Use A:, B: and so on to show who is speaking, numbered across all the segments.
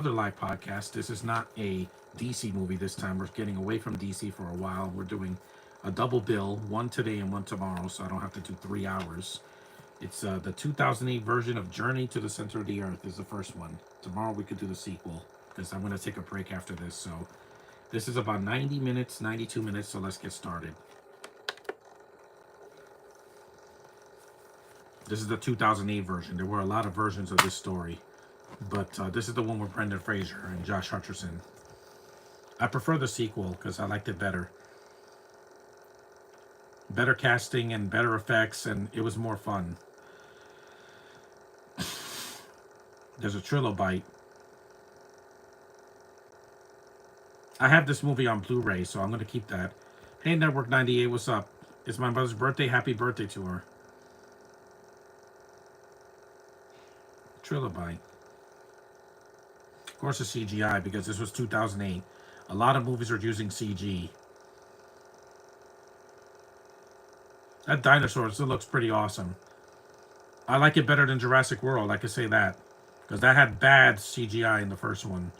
A: another live podcast. This is not a DC movie this time. We're getting away from DC for a while. We're doing a double bill, one today and one tomorrow, so I don't have to do 3 hours. It's the 2008 version of Journey to the Center of the Earth is the first one. Tomorrow we could do the sequel because I'm going to take a break after this. So this is about 90 minutes, 92 minutes, so let's get started. This is the 2008 version. There were a lot of versions of this story, but this is the one with Brendan Fraser and Josh Hutcherson. I prefer the sequel because I liked it better. Better casting and better effects, and it was more fun. There's a trilobite. I have this movie on Blu-ray, so I'm going to keep that. Hey, Network 98, what's up? It's my mother's birthday. Happy birthday to her. Trilobite. Of course, it's CGI because this was 2008. A lot of movies are using CG. That dinosaur still looks pretty awesome. I like it better than Jurassic World, I could say that. Because that had bad CGI in the first one.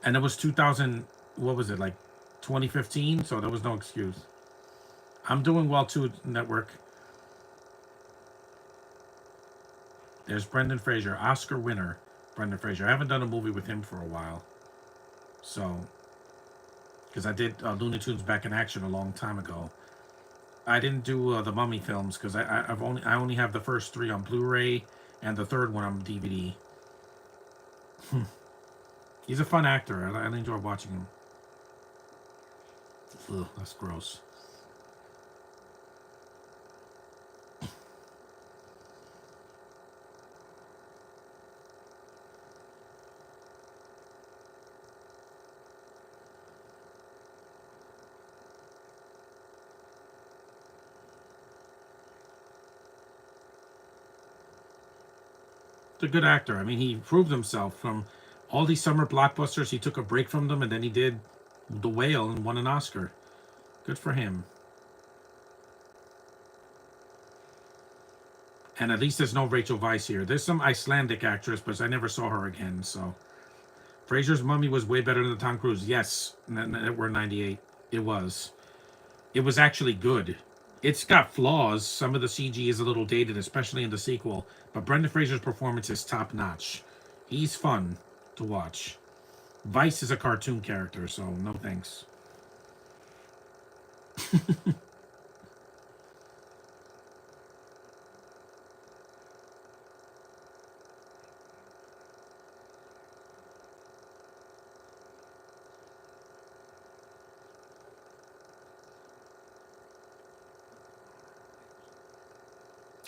A: And it was 2000, what was it, like 2015? So there was no excuse. I'm doing well too, Network. There's Brendan Fraser, Oscar winner, Brendan Fraser. I haven't done a movie with him for a while. So, because I did Looney Tunes Back in Action a long time ago. I didn't do the Mummy films because I only have the first 3 on Blu-ray and the third one on DVD. He's a fun actor. I enjoy watching him. Ugh, that's gross. A good actor. I mean, he proved himself from all these summer blockbusters. He took a break from them, and then he did The Whale and won an Oscar. Good for him. And at least there's no Rachel Weisz here. There's some Icelandic actress, but I never saw her again. So Fraser's Mummy was way better than Tom Cruise. Yes, we're 98. It was. It was actually good. It's got flaws. Some of the CG is a little dated, especially in the sequel. But Brendan Fraser's performance is top notch. He's fun to watch. Vice is a cartoon character, so no thanks.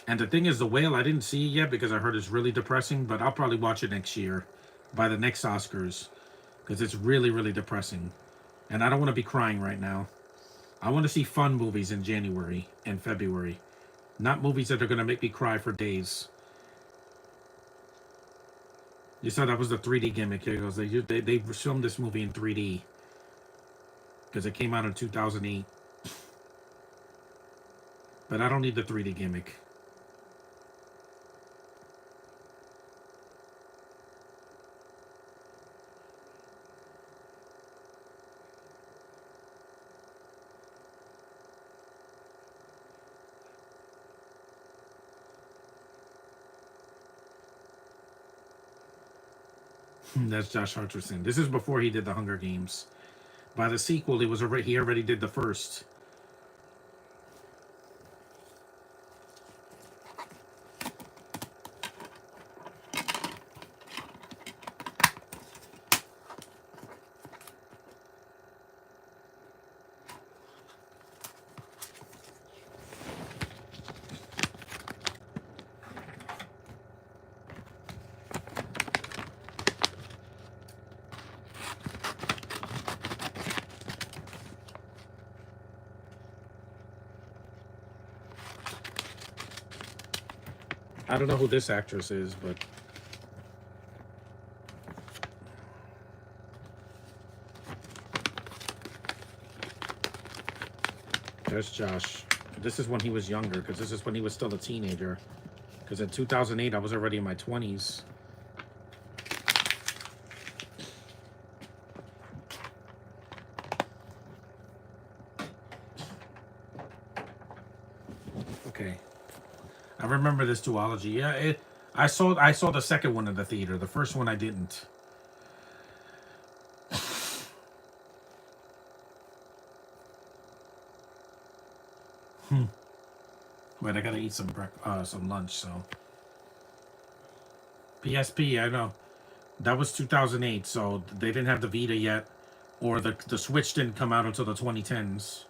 A: And the thing is, The Whale, I didn't see it yet because I heard it's really depressing, but I'll probably watch it next year by the next Oscars because it's really, really depressing. And I don't want to be crying right now. I want to see fun movies in January and February, not movies that are going to make me cry for days. You saw that was the 3D gimmick. Here goes. They filmed this movie in 3D because it came out in 2008. But I don't need the 3D gimmick. That's Josh Hutcherson. This is before he did the Hunger Games. By the sequel, he already did the first. I don't know who this actress is, but there's Josh. This is when he was younger, because this is when he was still a teenager. Because in 2008, I was already in my 20s. Okay. I remember this duology. Yeah, I saw the second one in the theater. The first one I didn't. Wait, I gotta eat some lunch. So PSP, I know that was 2008. So they didn't have the Vita yet, or the Switch didn't come out until the 2010s.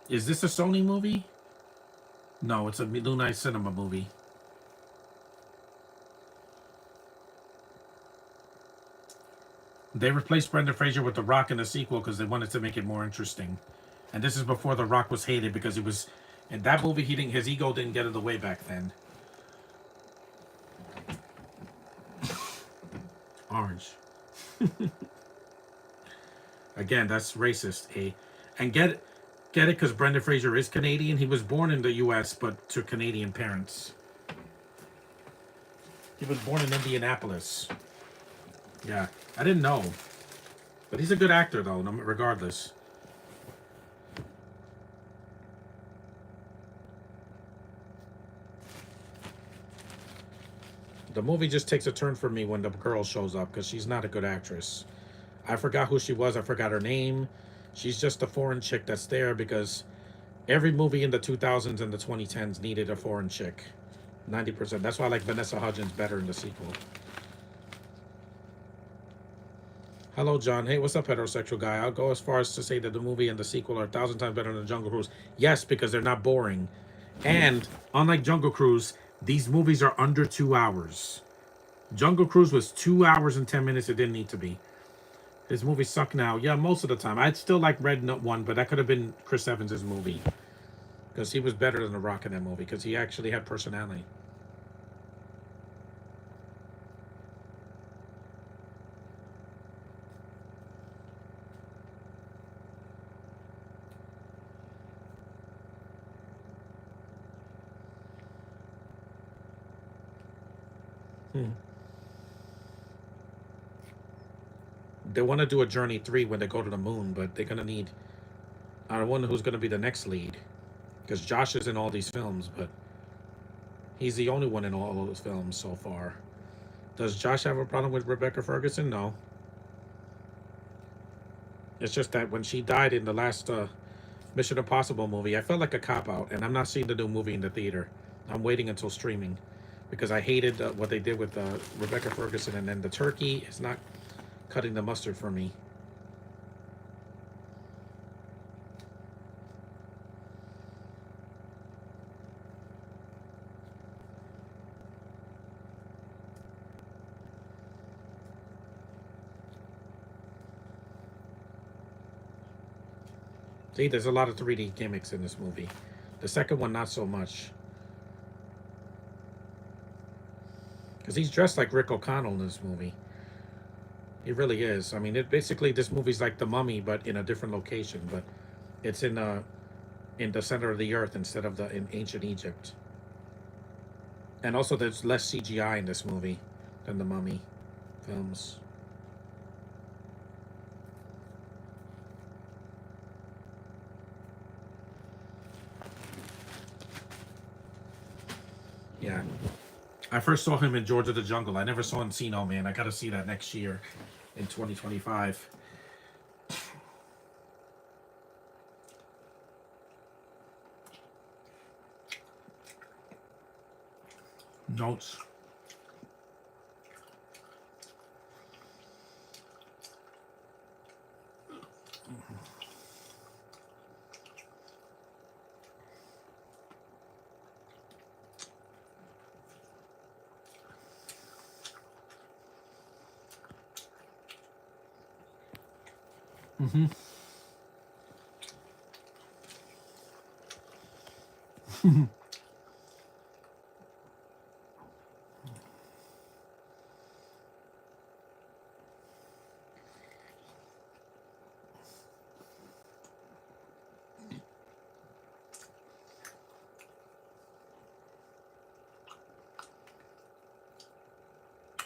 A: Is this a Sony movie? No, it's a Lunai Cinema movie. They replaced Brendan Fraser with The Rock in the sequel because they wanted to make it more interesting. And this is before The Rock was hated because he was in that movie. He didn't his ego didn't get in the way back then. Orange. Again, that's racist. And get it because Brendan Fraser is Canadian. He was born in the U.S. but to Canadian parents. He was born in Indianapolis. Yeah, I didn't know, but he's a good actor though. Regardless. The movie just takes a turn for me when the girl shows up because she's not a good actress. I forgot who she was. I forgot her name. She's just a foreign chick that's there because every movie in the 2000s and the 2010s needed a foreign chick. 90%. That's why I like Vanessa Hudgens better in the sequel. Hello, John. Hey, what's up, heterosexual guy? I'll go as far as to say that the movie and the sequel are 1,000 times better than Jungle Cruise. Yes, because they're not boring. And unlike Jungle Cruise, these movies are under 2 hours. Jungle Cruise was 2 hours and 10 minutes. It didn't need to be. His movies suck now. Yeah, most of the time. I'd still like Red Note 1, but that could have been Chris Evans' movie. Because he was better than The Rock in that movie. Because he actually had personality. They want to do a Journey 3 when they go to the moon, but they're going to need... I wonder who's going to be the next lead. Because Josh is in all these films, but he's the only one in all of those films so far. Does Josh have a problem with Rebecca Ferguson? No. It's just that when she died in the last Mission Impossible movie, I felt like a cop-out, and I'm not seeing the new movie in the theater. I'm waiting until streaming. Because I hated what they did with Rebecca Ferguson, and then the turkey is not cutting the mustard for me. See, there's a lot of 3D gimmicks in this movie. The second one, not so much. Because he's dressed like Rick O'Connell in this movie. He really is. I mean, basically this movie's like The Mummy, but in a different location. But it's in the center of the earth instead of in ancient Egypt. And also, there's less CGI in this movie than the Mummy films. Yeah. I first saw him in George of the Jungle. I never saw Encino Man. I gotta see that next year in 2025. Notes. Mm-hmm.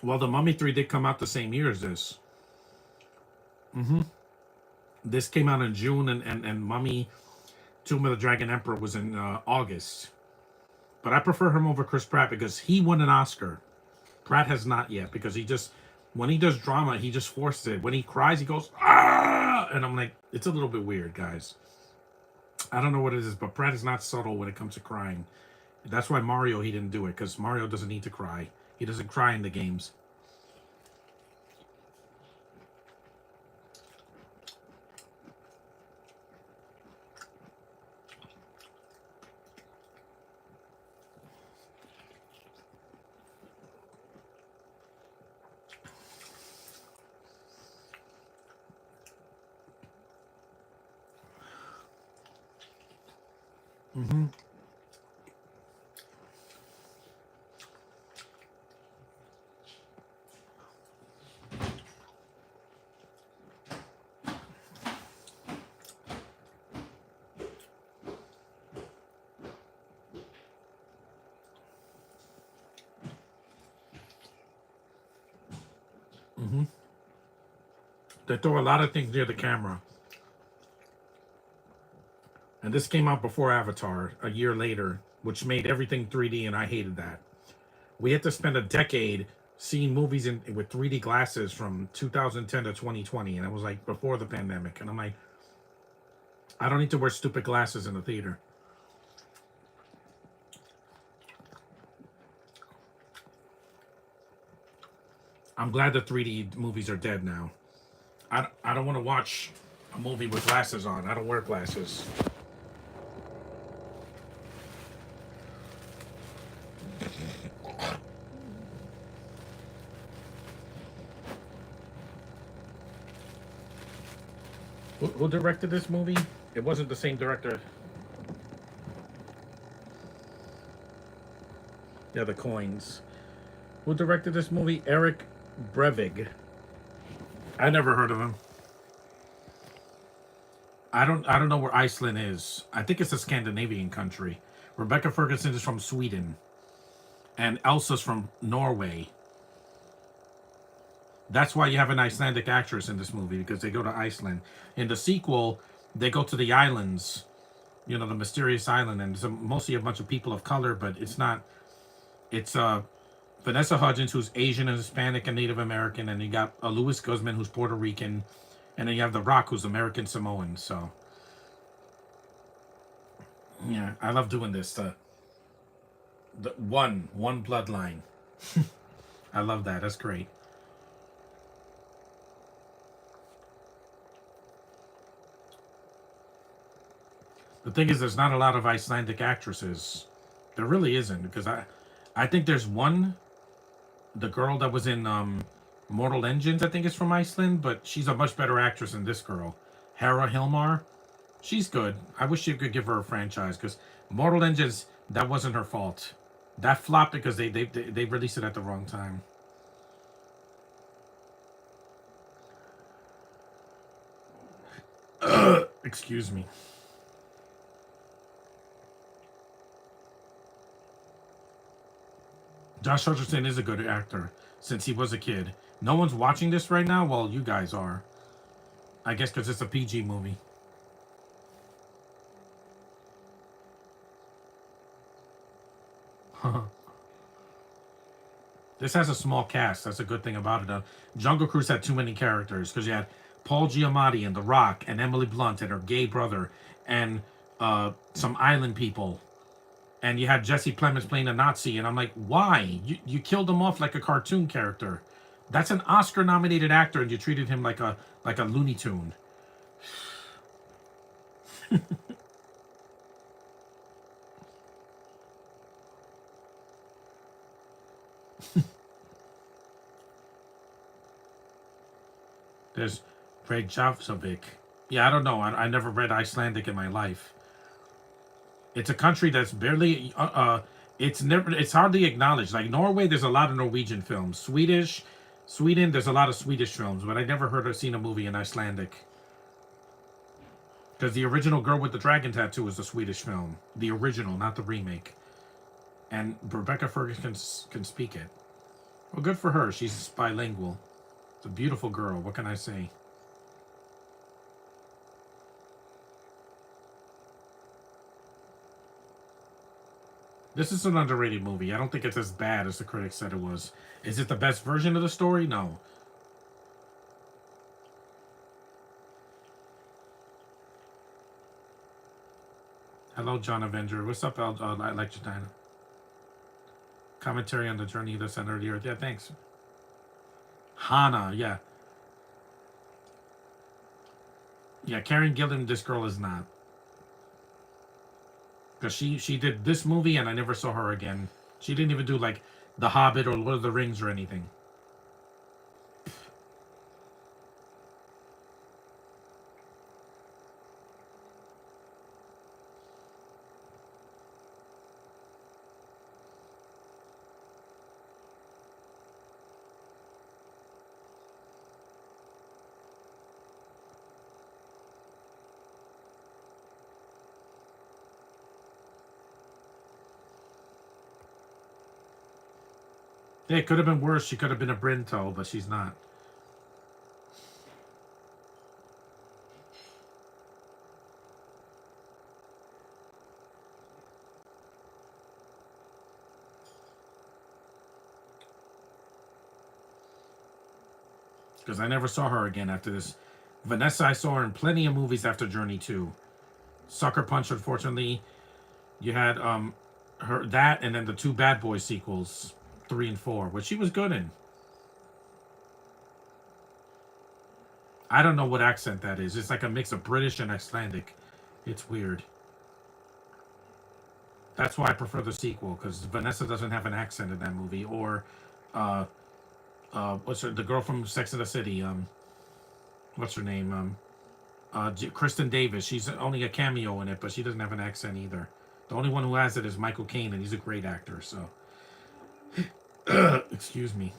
A: Well, The Mummy 3 did come out the same year as this. Mm-hmm. This came out in June, and Mummy Tomb of the Dragon Emperor was in August. But I prefer him over Chris Pratt because he won an Oscar. Pratt has not yet because he just, when he does drama, he just forces it. When he cries, he goes, ah! And I'm like, it's a little bit weird, guys. I don't know what it is, but Pratt is not subtle when it comes to crying. That's why Mario, he didn't do it, because Mario doesn't need to cry. He doesn't cry in the games. Mm-hmm. Mm-hmm. They throw a lot of things near the camera. And this came out before Avatar, a year later, which made everything 3D, and I hated that. We had to spend a decade seeing movies with 3D glasses from 2010 to 2020, and it was like before the pandemic. And I'm like, I don't need to wear stupid glasses in the theater. I'm glad the 3D movies are dead now. I don't want to watch a movie with glasses on. I don't wear glasses. Who directed this movie? It wasn't the same director. Yeah, the coins. Who directed this movie? Eric Brevig. I never heard of him. I don't know where Iceland is. I think it's a Scandinavian country. Rebecca Ferguson is from Sweden. And Elsa's from Norway. That's why you have an Icelandic actress in this movie, because they go to Iceland. In the sequel, they go to the islands, you know, the mysterious island, and it's mostly a bunch of people of color, but it's not. It's Vanessa Hudgens, who's Asian and Hispanic and Native American, and you got Louis Guzman, who's Puerto Rican, and then you have The Rock, who's American Samoan. So, yeah, I love doing this. The one bloodline. I love that. That's great. The thing is, there's not a lot of Icelandic actresses. There really isn't, because I think there's one, the girl that was in Mortal Engines, I think is from Iceland, but she's a much better actress than this girl, Hera Hilmar. She's good. I wish you could give her a franchise, because Mortal Engines, that wasn't her fault. That flopped because they released it at the wrong time. Excuse me. Josh Hutcherson is a good actor since he was a kid. No one's watching this right now. Well, you guys are. I guess because it's a PG movie. This has a small cast. That's a good thing about it. Jungle Cruise had too many characters because you had Paul Giamatti and The Rock and Emily Blunt and her gay brother and some island people. And you had Jesse Plemons playing a Nazi. And I'm like, why? You killed him off like a cartoon character. That's an Oscar-nominated actor, and you treated him like a Looney Tune. There's Reykjavik. Yeah, I don't know. I never read Icelandic in my life. It's a country that's barely it's hardly acknowledged. Like Norway, there's a lot of Norwegian films. Sweden, there's a lot of Swedish films, but I never heard or seen a movie in Icelandic. Because the original Girl with the Dragon Tattoo was a Swedish film. The original, not the remake. And Rebecca Ferguson can speak it. Well, good for her. She's bilingual. It's a beautiful girl. What can I say? This is an underrated movie. I don't think it's as bad as the critics said it was. Is it the best version of the story? No. Hello, John Avenger. What's up, Lecture Dino? Commentary on the journey of the center of the earth. Yeah, thanks. Hana, yeah. Yeah, Karen Gillan, this girl is not. Because she did this movie and I never saw her again. She didn't even do like The Hobbit or Lord of the Rings or anything. Yeah, it could have been worse. She could have been a Brinto, but she's not. Because I never saw her again after this. Vanessa, I saw her in plenty of movies after Journey 2. Sucker Punch, unfortunately. You had her that and then the two Bad Boys sequels, 3 and 4, which she was good in. I don't know what accent that is. It's like a mix of British and Icelandic. It's weird. That's why I prefer the sequel, because Vanessa doesn't have an accent in that movie. Or what's her, the girl from Sex and the City? What's her name? Kristen Davis. She's only a cameo in it, but she doesn't have an accent either. The only one who has it is Michael Caine, and he's a great actor. So, excuse me.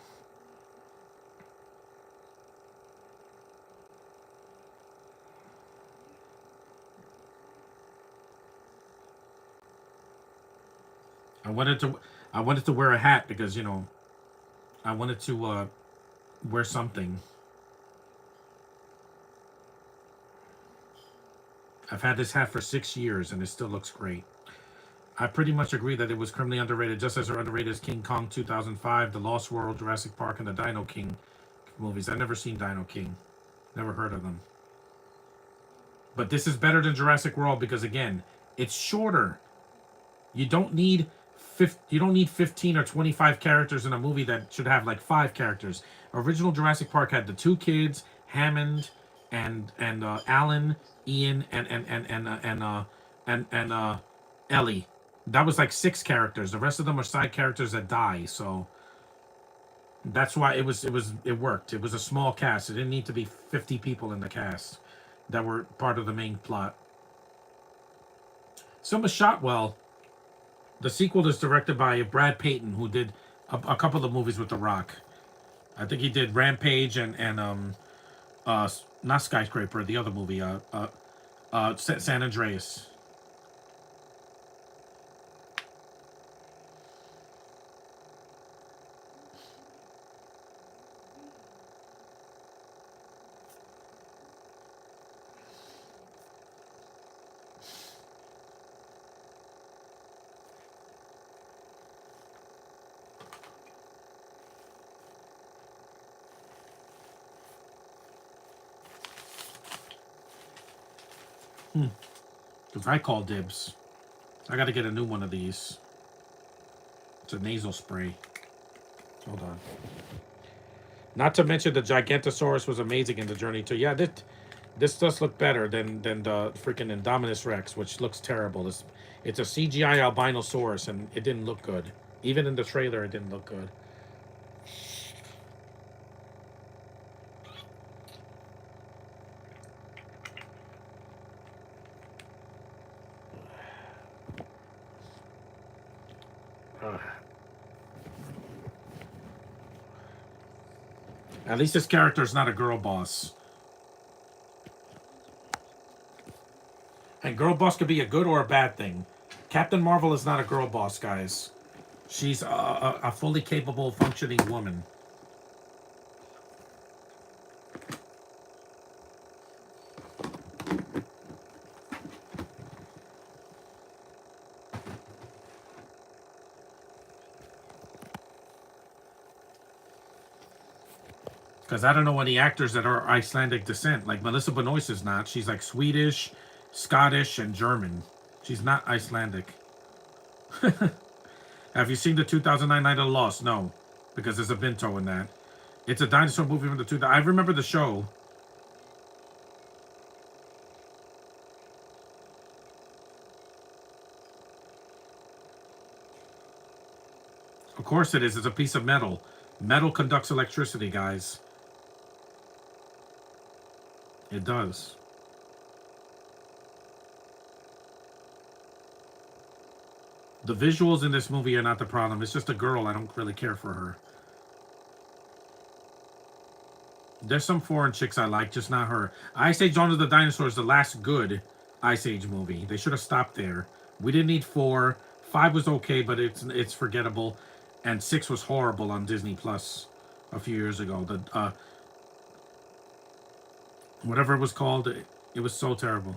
A: I wanted to wear a hat because I wanted to wear something. I've had this hat for 6 years and it still looks great. I pretty much agree that it was criminally underrated, just as they're underrated as King Kong 2005, The Lost World, Jurassic Park, and the Dino King movies. I've never seen Dino King. Never heard of them. But this is better than Jurassic World because, again, it's shorter. You don't need 15 or 25 characters in a movie that should have like 5 characters. Original Jurassic Park had the 2 kids, Hammond and Alan, Ian, and Ellie. That was like 6 characters. The rest of them are side characters that die. So that's why it worked. It was a small cast. It didn't need to be 50 people in the cast that were part of the main plot. Some was shot well. The sequel is directed by Brad Payton, who did a couple of movies with The Rock. I think he did Rampage and not Skyscraper, the other movie, San Andreas. Because I call dibs. I got to get a new one of these. It's a nasal spray. Hold on. Not to mention the Gigantosaurus was amazing in the Journey too. Yeah, this does look better than the freaking Indominus Rex, which looks terrible. It's a CGI Albinosaurus, and it didn't look good. Even in the trailer, it didn't look good. At least this character is not a girl boss. And girl boss could be a good or a bad thing. Captain Marvel is not a girl boss, guys. She's a fully capable, functioning woman. Because I don't know any actors that are Icelandic descent. Like Melissa Benoist is not. She's like Swedish, Scottish, and German. She's not Icelandic. Have you seen the 2009 Night of the Lost? No, because there's a Binto in that. It's a dinosaur movie from the 2000s. I remember the show. Of course it is. It's a piece of metal. Metal conducts electricity, guys. It does. The visuals in this movie are not the problem. It's just a girl. I don't really care for her. There's some foreign chicks I like, just not her. Ice Age Dawn of the Dinosaurs is the last good Ice Age movie. They should have stopped there. We didn't need 4. 5 was okay, but it's forgettable. And 6 was horrible on Disney Plus a few years ago. The whatever it was called, it was so terrible.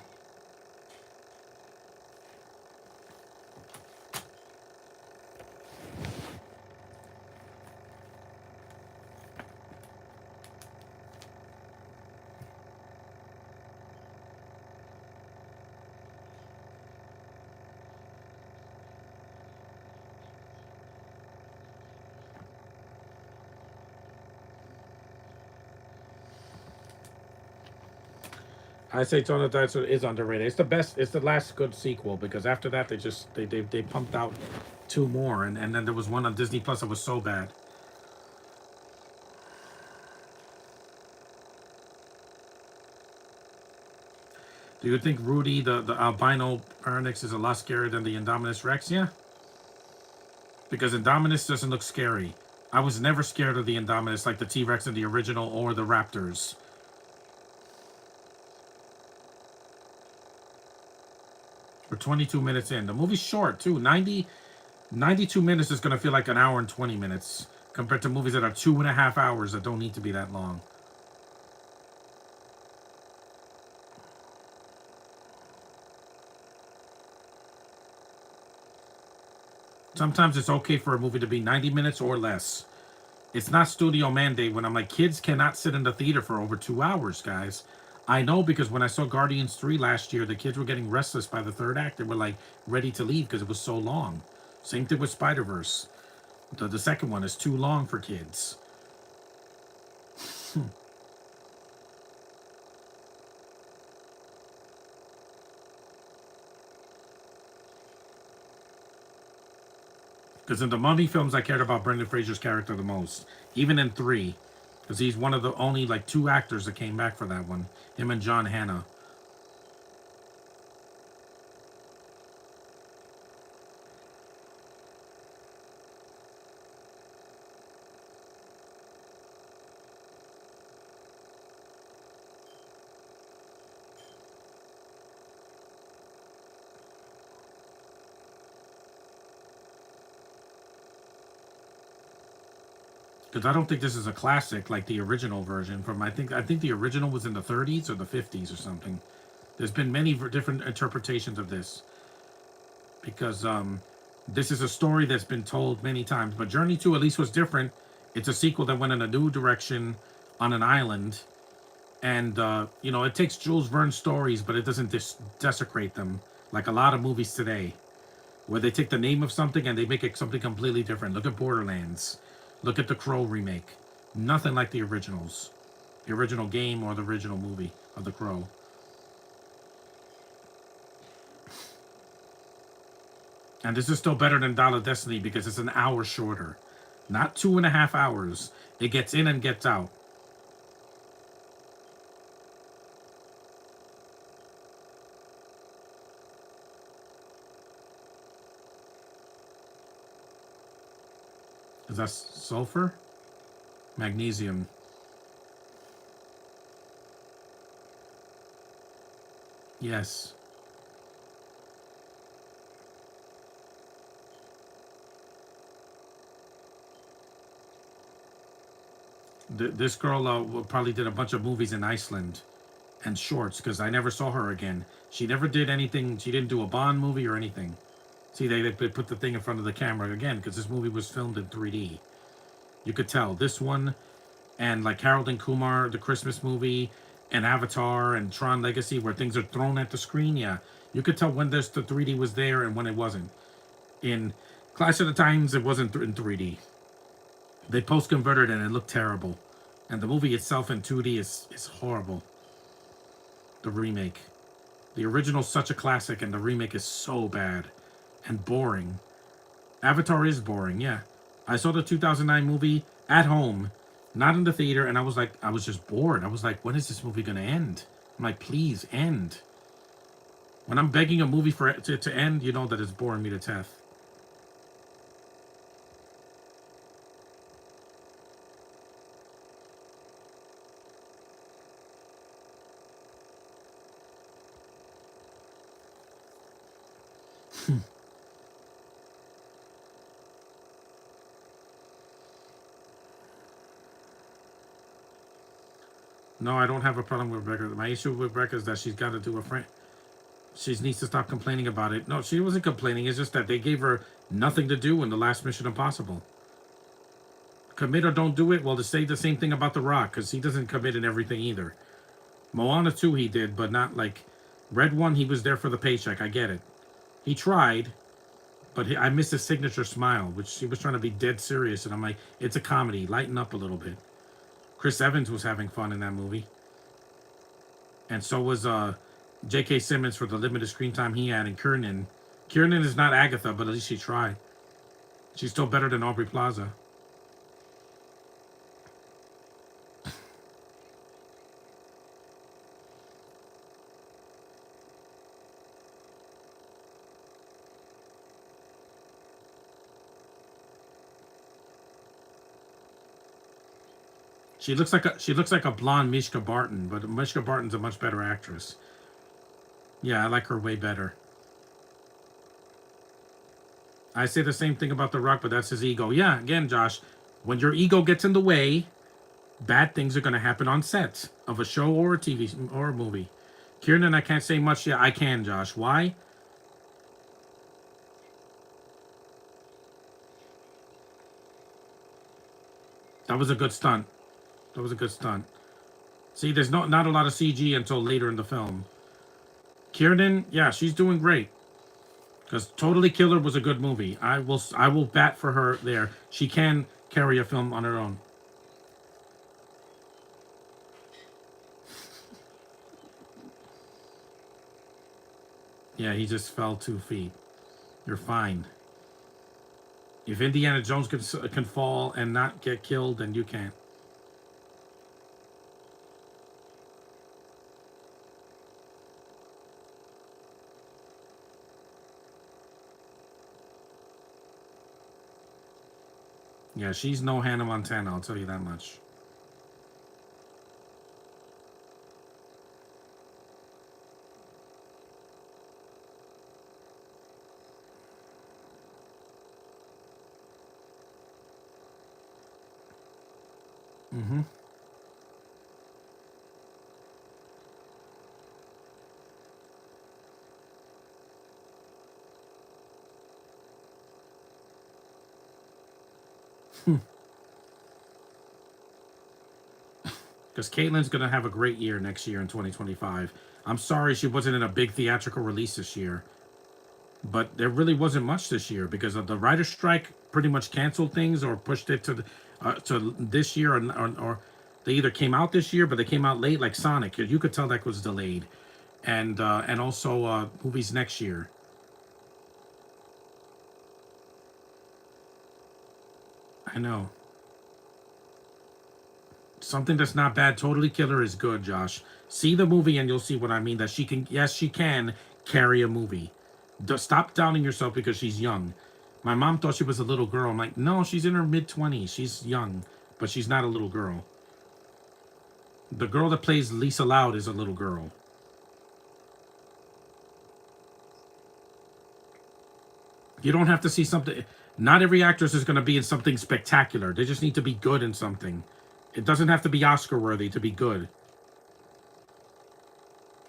A: I say Dawn of the Dinosaurs is underrated. It's the best. It's the last good sequel because after that they pumped out 2 more and then there was one on Disney Plus that was so bad. Do you think Rudy the albino Pharynx is a lot scarier than the Indominus Rex? Yeah, because Indominus doesn't look scary. I was never scared of the Indominus like the T-Rex in the original or the Raptors. We're 22 minutes in. The movie's short, too. 92 minutes is going to feel like an hour and 20 minutes compared to movies that are 2.5 hours that don't need to be that long. Sometimes it's okay for a movie to be 90 minutes or less. It's not studio mandate when I'm like, kids cannot sit in the theater for over 2 hours, guys. I know because when I saw Guardians 3 last year, the kids were getting restless by the third act. They were like ready to leave because it was so long. Same thing with Spider-Verse. The second one is too long for kids. Because in the Mummy films, I cared about Brendan Fraser's character the most. Even in 3. Because he's one of the only, like, 2 actors that came back for that one. Him and John Hannah. Because I don't think this is a classic like the original version from I think the original was in the 30s or the 50s or something. There's been many different interpretations of this because this is a story that's been told many times. But Journey 2 at least was different. It's a sequel that went in a new direction on an island, and you know, it takes Jules Verne's stories, but it doesn't desecrate them like a lot of movies today, where they take the name of something and they make it something completely different. Look at Borderlands. Look at the Crow remake. Nothing like the originals. The original game or the original movie of the Crow. And this is still better than Dial of Destiny because it's an hour shorter. Not 2.5 hours. It gets in and gets out. Is that sulfur? Magnesium. Yes. This girl probably did a bunch of movies in Iceland and shorts because I never saw her again. She never did anything. She didn't do a Bond movie or anything. See, they put the thing in front of the camera again because this movie was filmed in 3D. You could tell this one and like Harold and Kumar, the Christmas movie, and Avatar and Tron Legacy, where things are thrown at the screen. Yeah, you could tell when the 3D was there and when it wasn't. In Clash of the Titans, it wasn't in 3D. They post converted and it looked terrible, and the movie itself in 2D is horrible. The remake, the original's such a classic, and the remake is so bad and boring. Avatar is boring, yeah. I saw the 2009 movie at home, not in the theater, and I was just bored. I was like, when is this movie gonna end? I'm like, please end. When I'm begging a movie for it to end, you know that it's boring me to death. No, I don't have a problem with Rebecca. My issue with Rebecca is that she's got to do a friend. She needs to stop complaining about it. No, she wasn't complaining. It's just that they gave her nothing to do in the last Mission Impossible. Commit or don't do it. Well, to say the same thing about The Rock, because he doesn't commit in everything either. Moana 2 he did, but not like Red 1, he was there for the paycheck. I get it. He tried, but I missed his signature smile, which he was trying to be dead serious. And I'm like, it's a comedy. Lighten up a little bit. Chris Evans was having fun in that movie. And so was J.K. Simmons for the limited screen time he had. And Kiernan. Kiernan is not Agatha, but at least she tried. She's still better than Aubrey Plaza. She looks like a blonde Mishka Barton, but Mishka Barton's a much better actress. Yeah, I like her way better. I say the same thing about The Rock, but that's his ego. Yeah, again, Josh, when your ego gets in the way, bad things are going to happen on set of a show or a TV or a movie. Kiernan, I can't say much. Yeah, I can, Josh. Why? That was a good stunt. That was a good stunt. See, there's not a lot of CG until later in the film. Kiernan, yeah, she's doing great. Because Totally Killer was a good movie. I will bat for her there. She can carry a film on her own. Yeah, he just fell 2 feet. You're fine. If Indiana Jones can fall and not get killed, then you can't. Yeah, she's no Hannah Montana, I'll tell you that much. Mm-hmm. Because Caitlin's going to have a great year next year in 2025. I'm sorry she wasn't in a big theatrical release this year. But there really wasn't much this year because of the writer's strike pretty much canceled things or pushed it to this year or they either came out this year but they came out late like Sonic. You could tell that was delayed. And also movies next year. I know. Something that's not bad. Totally Killer is good, Josh. See the movie and you'll see what I mean. That she can, yes, she can carry a movie. Stop doubting yourself because she's young. My mom thought she was a little girl. I'm like, no, she's in her mid-20s. She's young, but she's not a little girl. The girl that plays Lisa Loud is a little girl. You don't have to see something. Not every actress is going to be in something spectacular. They just need to be good in something. It doesn't have to be Oscar worthy to be good.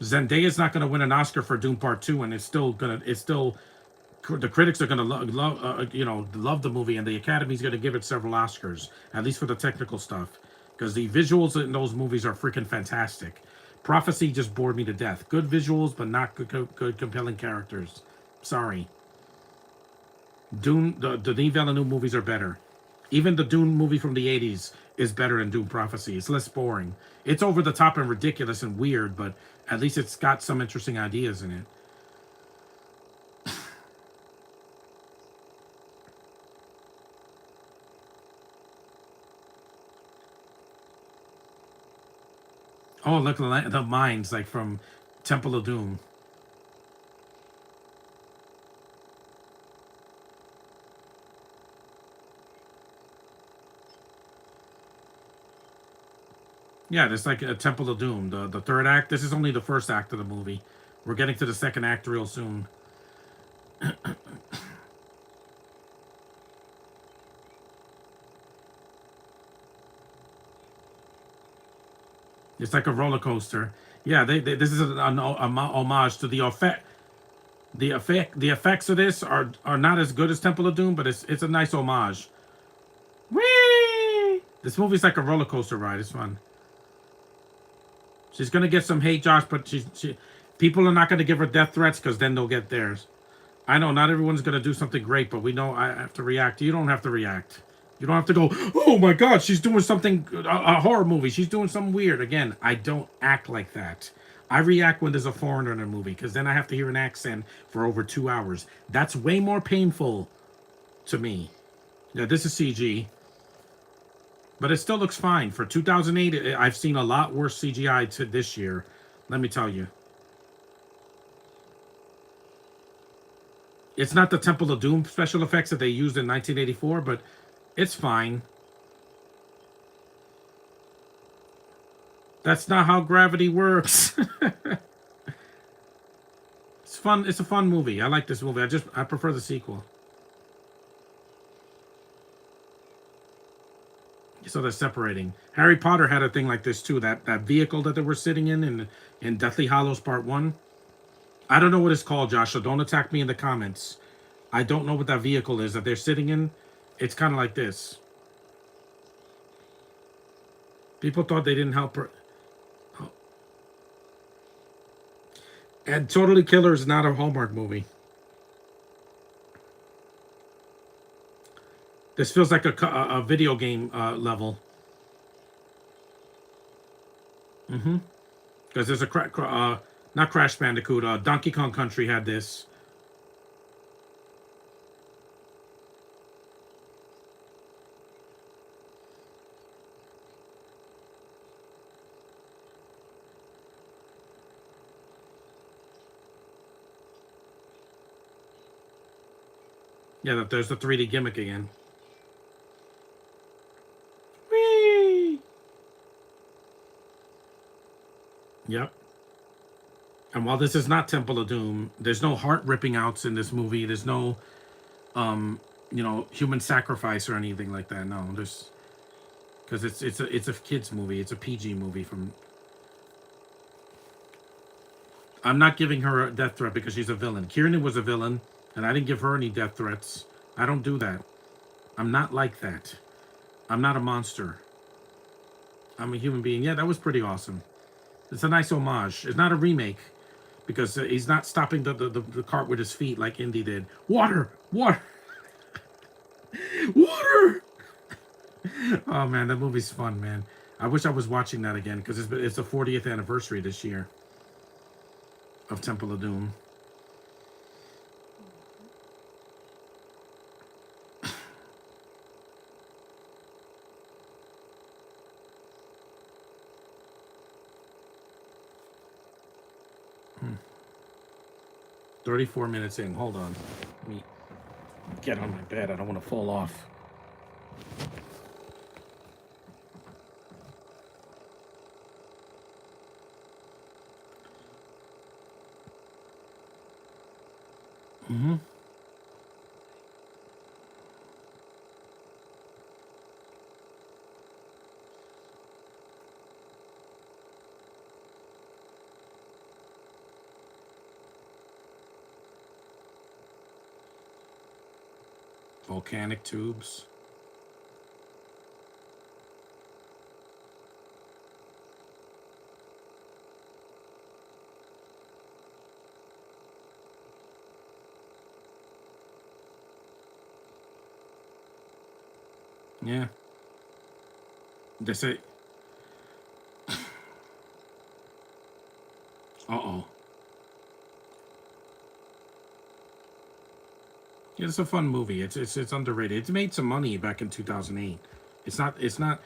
A: Zendaya's not going to win an Oscar for Doom Part 2, and it's still the critics are going to love the movie, and the Academy's going to give it several Oscars, at least for the technical stuff. because the visuals in those movies are freaking fantastic. Prophecy just bored me to death. Good visuals, but not good compelling characters. Sorry. Dune, the Denis Villeneuve movies are better. Even the Dune movie from the 80s is better than Dune Prophecy. It's less boring. It's over the top and ridiculous and weird, but at least it's got some interesting ideas in it. Oh, look, the mines, like from Temple of Doom. Yeah, it's like a Temple of Doom. The third act. This is only the first act of the movie. We're getting to the second act real soon. It's like a roller coaster. Yeah, this is an homage to the effect. The effects of this are not as good as Temple of Doom, but it's a nice homage. Whee! This movie's like a roller coaster ride. It's fun. She's gonna get some hate, Josh, but she people are not gonna give her death threats because then they'll get theirs. I know not everyone's gonna do something great, but we know I have to react. You don't have to react. You don't have to go, oh my God, she's doing something, a horror movie. She's doing something weird. Again, I don't act like that. I react when there's a foreigner in a movie because then I have to hear an accent for over 2 hours. That's way more painful to me. Yeah, this is CG, but it still looks fine. For 2008, I've seen a lot worse CGI to this year. Let me tell you. It's not the Temple of Doom special effects that they used in 1984, but it's fine. That's not how gravity works. It's fun. It's a fun movie. I like this movie. I prefer the sequel. So they're separating. Harry Potter had a thing like this too. That vehicle that they were sitting in Deathly Hallows Part 1. I don't know what it's called, Josh, so don't attack me in the comments. I don't know what that vehicle is that they're sitting in. It's kind of like this. People thought they didn't help her. And Totally Killer is not a Hallmark movie. This feels like a video game level. Mm-hmm. Because there's not Crash Bandicoot. Donkey Kong Country had this. Yeah, there's the 3D gimmick again. Whee! Yep. And while this is not Temple of Doom, there's no heart ripping outs in this movie. There's no, human sacrifice or anything like that. No, there's because it's a kids movie. It's a PG movie. I'm not giving her a death threat because she's a villain. Kiernan was a villain, and I didn't give her any death threats. I don't do that. I'm not like that. I'm not a monster. I'm a human being. Yeah, that was pretty awesome. It's a nice homage. It's not a remake because he's not stopping the cart with his feet like Indy did. Water! Water! Water! Oh, man, that movie's fun, man. I wish I was watching that again because it's the 40th anniversary this year of Temple of Doom. Hmm. 34 minutes in. Hold on. Let me get on my bed. I don't want to fall off. Mm-hmm. Volcanic tubes. Yeah. They say, uh-oh. Yeah, it's a fun movie. It's underrated. It's made some money back in 2008. It's not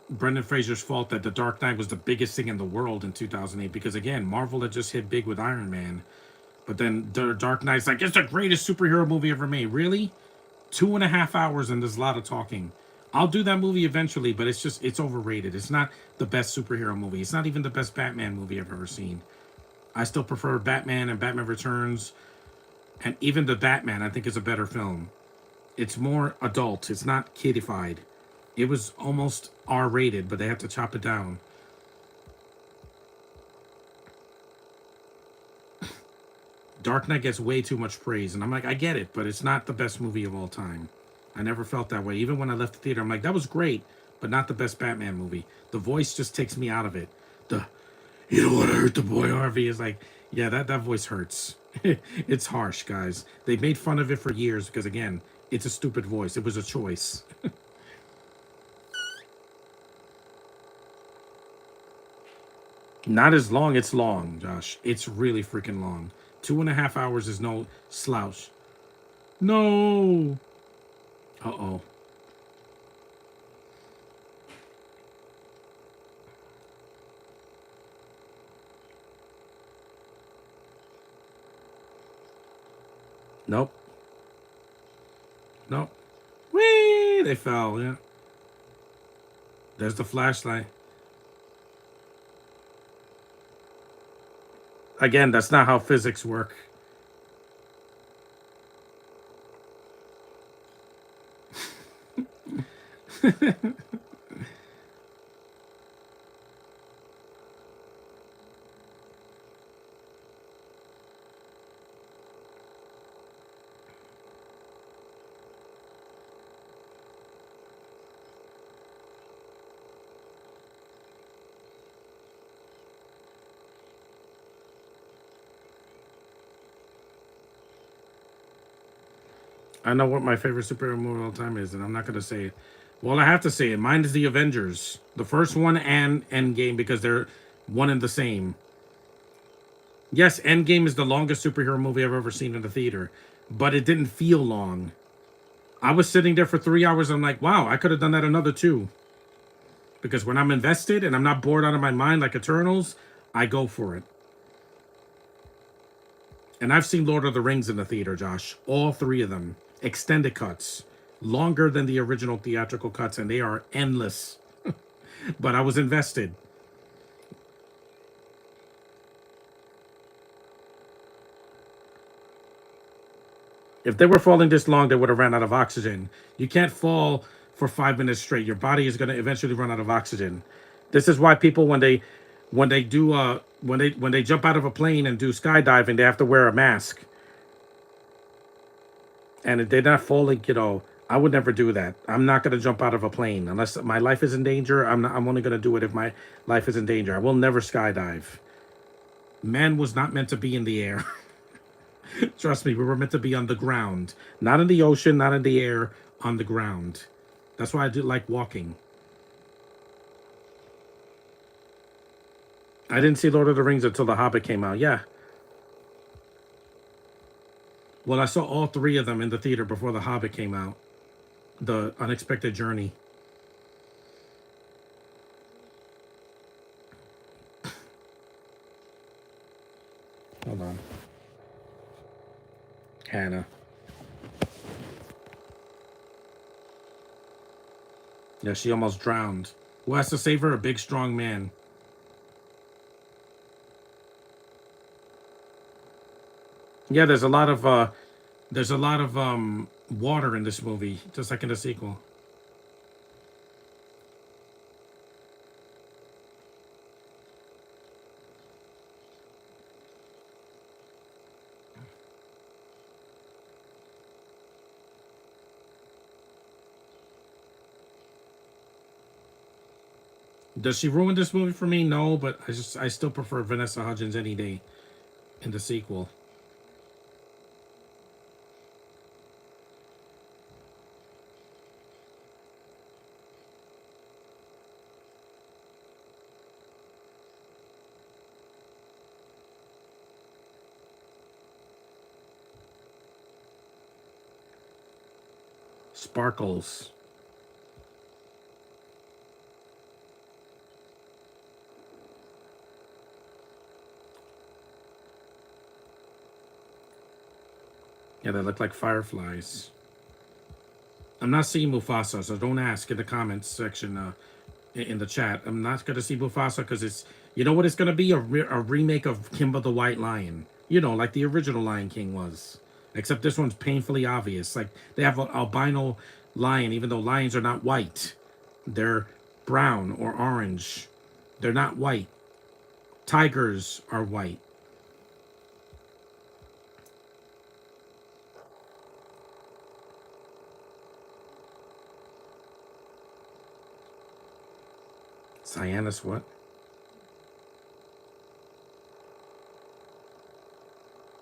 A: Brendan Fraser's fault that The Dark Knight was the biggest thing in the world in 2008 because again, Marvel had just hit big with Iron Man. But then The Dark Knight's like, it's the greatest superhero movie ever made. Really? 2.5 hours and there's a lot of talking. I'll do that movie eventually, but it's overrated. It's not the best superhero movie. It's not even the best Batman movie I've ever seen. I still prefer Batman and Batman Returns, and even the Batman I think is a better film. It's more adult. It's not kiddified. It was almost R-rated, but they had to chop it down. Dark Knight gets way too much praise, and I'm like, I get it, but it's not the best movie of all time. I never felt that way. Even when I left the theater, I'm like, that was great, but not the best Batman movie. The voice just takes me out of it. The you don't want to hurt the boy Harvey is like, yeah, that voice hurts. It's harsh, guys. They made fun of it for years because again, it's a stupid voice. It was a choice. Not as long. It's long, Josh. It's really freaking long. 2.5 hours is no slouch. No. Uh-oh. Nope. Nope. Whee! They fell, yeah. There's the flashlight. Again, that's not how physics work. I know what my favorite superhero movie of all time is, and I'm not going to say it. Well, I have to say it. Mine is The Avengers. The first one and Endgame because they're one and the same. Yes, Endgame is the longest superhero movie I've ever seen in the theater, but it didn't feel long. I was sitting there for 3 hours. I'm like, wow, I could have done that another two. Because when I'm invested and I'm not bored out of my mind like Eternals, I go for it. And I've seen Lord of the Rings in the theater, Josh. All three of them. Extended cuts. Longer than the original theatrical cuts, and they are endless. But I was invested. If they were falling this long, they would have ran out of oxygen. You can't fall for 5 minutes straight. Your body is going to eventually run out of oxygen. This is why people when they jump out of a plane and do skydiving, they have to wear a mask. And if they're not falling, I would never do that. I'm not going to jump out of a plane unless my life is in danger. I'm only going to do it if my life is in danger. I will never skydive. Man was not meant to be in the air. Trust me, we were meant to be on the ground, not in the ocean, not in the air, on the ground. That's why I do like walking. I didn't see Lord of the Rings until The Hobbit came out. Yeah. Well, I saw all three of them in the theater before The Hobbit came out. The Unexpected Journey. Hold on. Hannah. Yeah, she almost drowned. Who has to save her? A big, strong man. Yeah, there's a lot of water in this movie, just like in the sequel. Does she ruin this movie for me? No, but I still prefer Vanessa Hudgens any day in the sequel. sparkles. Yeah, they look like fireflies. I'm not seeing Mufasa, so don't ask in the comments section in the chat. I'm not going to see Mufasa because it's, you know what it's going to be? A remake of Kimba the White Lion. You know, like the original Lion King was. Except this one's painfully obvious. Like, they have an albino lion, even though lions are not white. They're brown or orange. They're not white. Tigers are white. Cyanus what?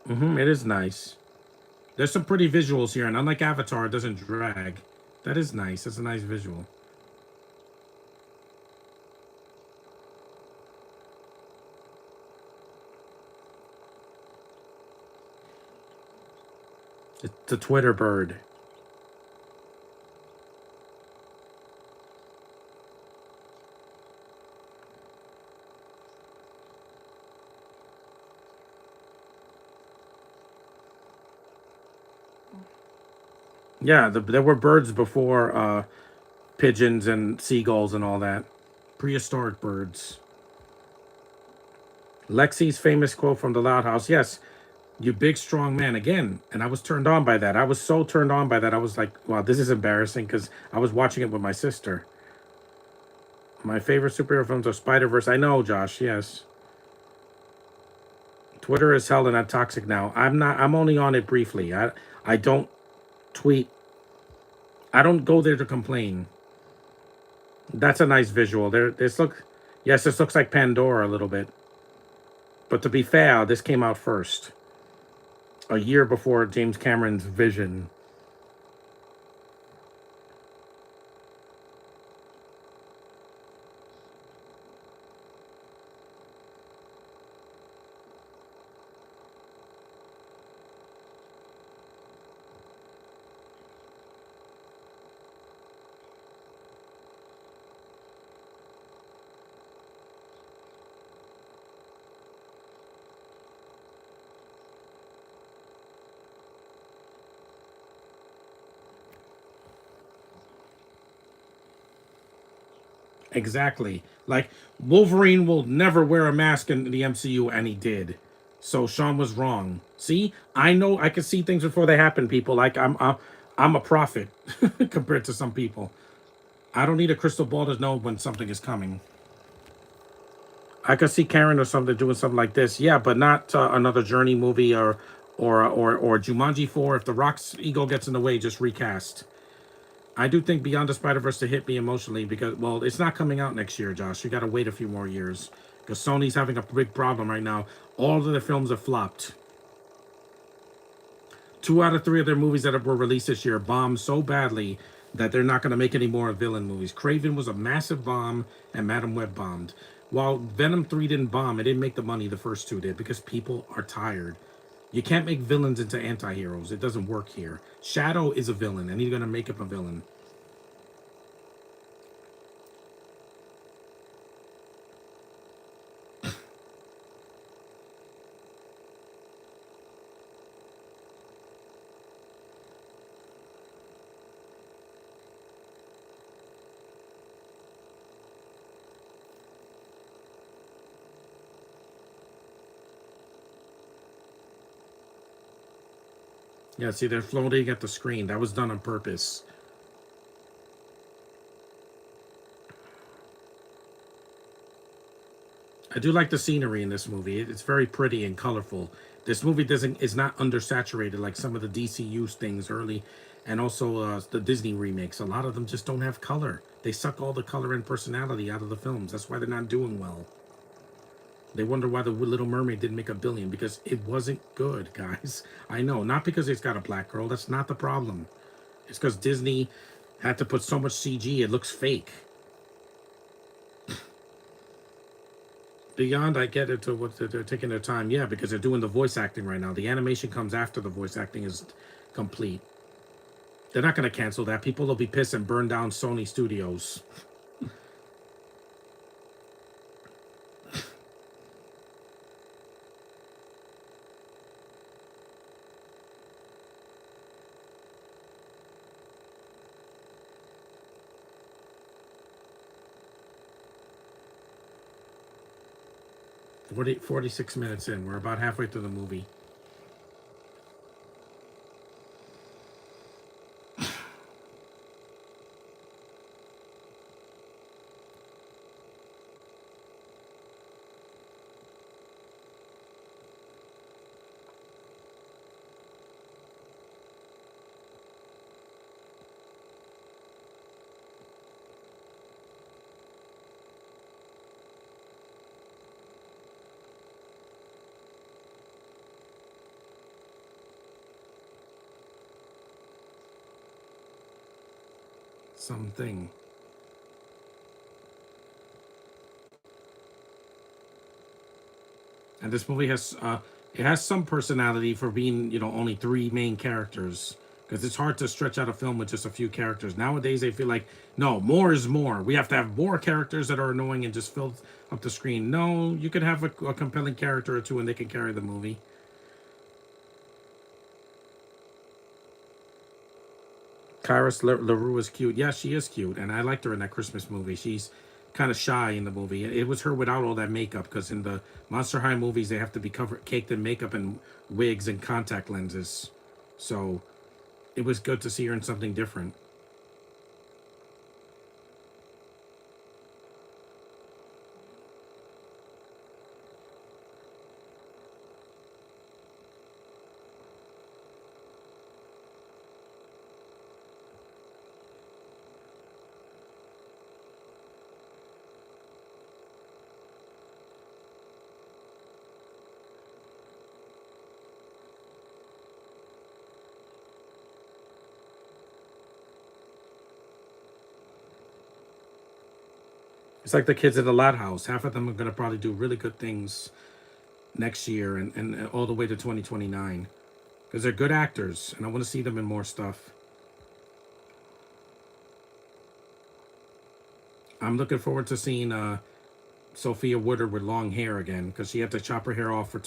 A: It is nice. There's some pretty visuals here, and unlike Avatar, it doesn't drag. That is nice. That's a nice visual. It's the Twitter bird. Yeah, there were birds before pigeons and seagulls and all that. Prehistoric birds. Lexi's famous quote from the Loud House. Yes, you big strong man again. And I was turned on by that. I was so turned on by that. I was like, wow, this is embarrassing because I was watching it with my sister. My favorite superhero films are Spider-Verse. I know, Josh, yes. Twitter is hell and not toxic now. I'm only on it briefly. I don't tweet. I don't go there to complain. That's a nice visual. This looks like Pandora a little bit. But to be fair, this came out first. A year before James Cameron's Vision. Exactly. Like, Wolverine will never wear a mask in the MCU, and he did. So Sean was wrong. See, I know I can see things before they happen. People, like I'm a prophet compared to some people. I don't need a crystal ball to know when something is coming. I could see Karen or something doing something like this, yeah, but not another Journey movie or Jumanji 4. If The Rock's ego gets in the way, just recast. I do think Beyond the Spider-Verse to hit me emotionally because, well, it's not coming out next year, Josh. You got to wait a few more years because Sony's having a big problem right now. All of their films have flopped. 2 out of 3 of their movies that were released this year bombed so badly that they're not going to make any more villain movies. Craven was a massive bomb, and Madam Web bombed. While Venom 3 didn't bomb, it didn't make the money the first 2 did because people are tired. You can't make villains into anti-heroes. It doesn't work here. Shadow is a villain, and he's going to make him a villain. Yeah, see, they're floating at the screen. That was done on purpose. I do like the scenery in this movie. It's very pretty and colorful. This movie is not undersaturated like some of the DCU things early, and also the Disney remakes. A lot of them just don't have color. They suck all the color and personality out of the films. That's why they're not doing well. They wonder why the Little Mermaid didn't make $1 billion because it wasn't good, guys. I know, not because it's got a black girl. That's not the problem. It's because Disney had to put so much CG. It looks fake. Beyond, I get it to what they're taking their time. Yeah, because they're doing the voice acting right now. The animation comes after the voice acting is complete. They're not going to cancel that. People will be pissed and burn down Sony Studios. Forty 46 minutes in. We're about halfway through the movie. Something. And this movie has it has some personality for being, only three main characters, because it's hard to stretch out a film with just a few characters. Nowadays they feel like, no, more is more. We have to have more characters that are annoying and just fill up the screen. No, you could have a compelling character or two and they can carry the movie. Kairos LaRue is cute. Yeah, she is cute, and I liked her in that Christmas movie. She's kind of shy in the movie. It was her without all that makeup, because in the Monster High movies they have to be covered, caked in makeup and wigs and contact lenses. So it was good to see her in something different. It's like the kids at the Loud House. Half of them are going to probably do really good things next year and all the way to 2029, because they're good actors, and I want to see them in more stuff. I'm looking forward to seeing Sophia Woodard with long hair again, because she had to chop her hair off for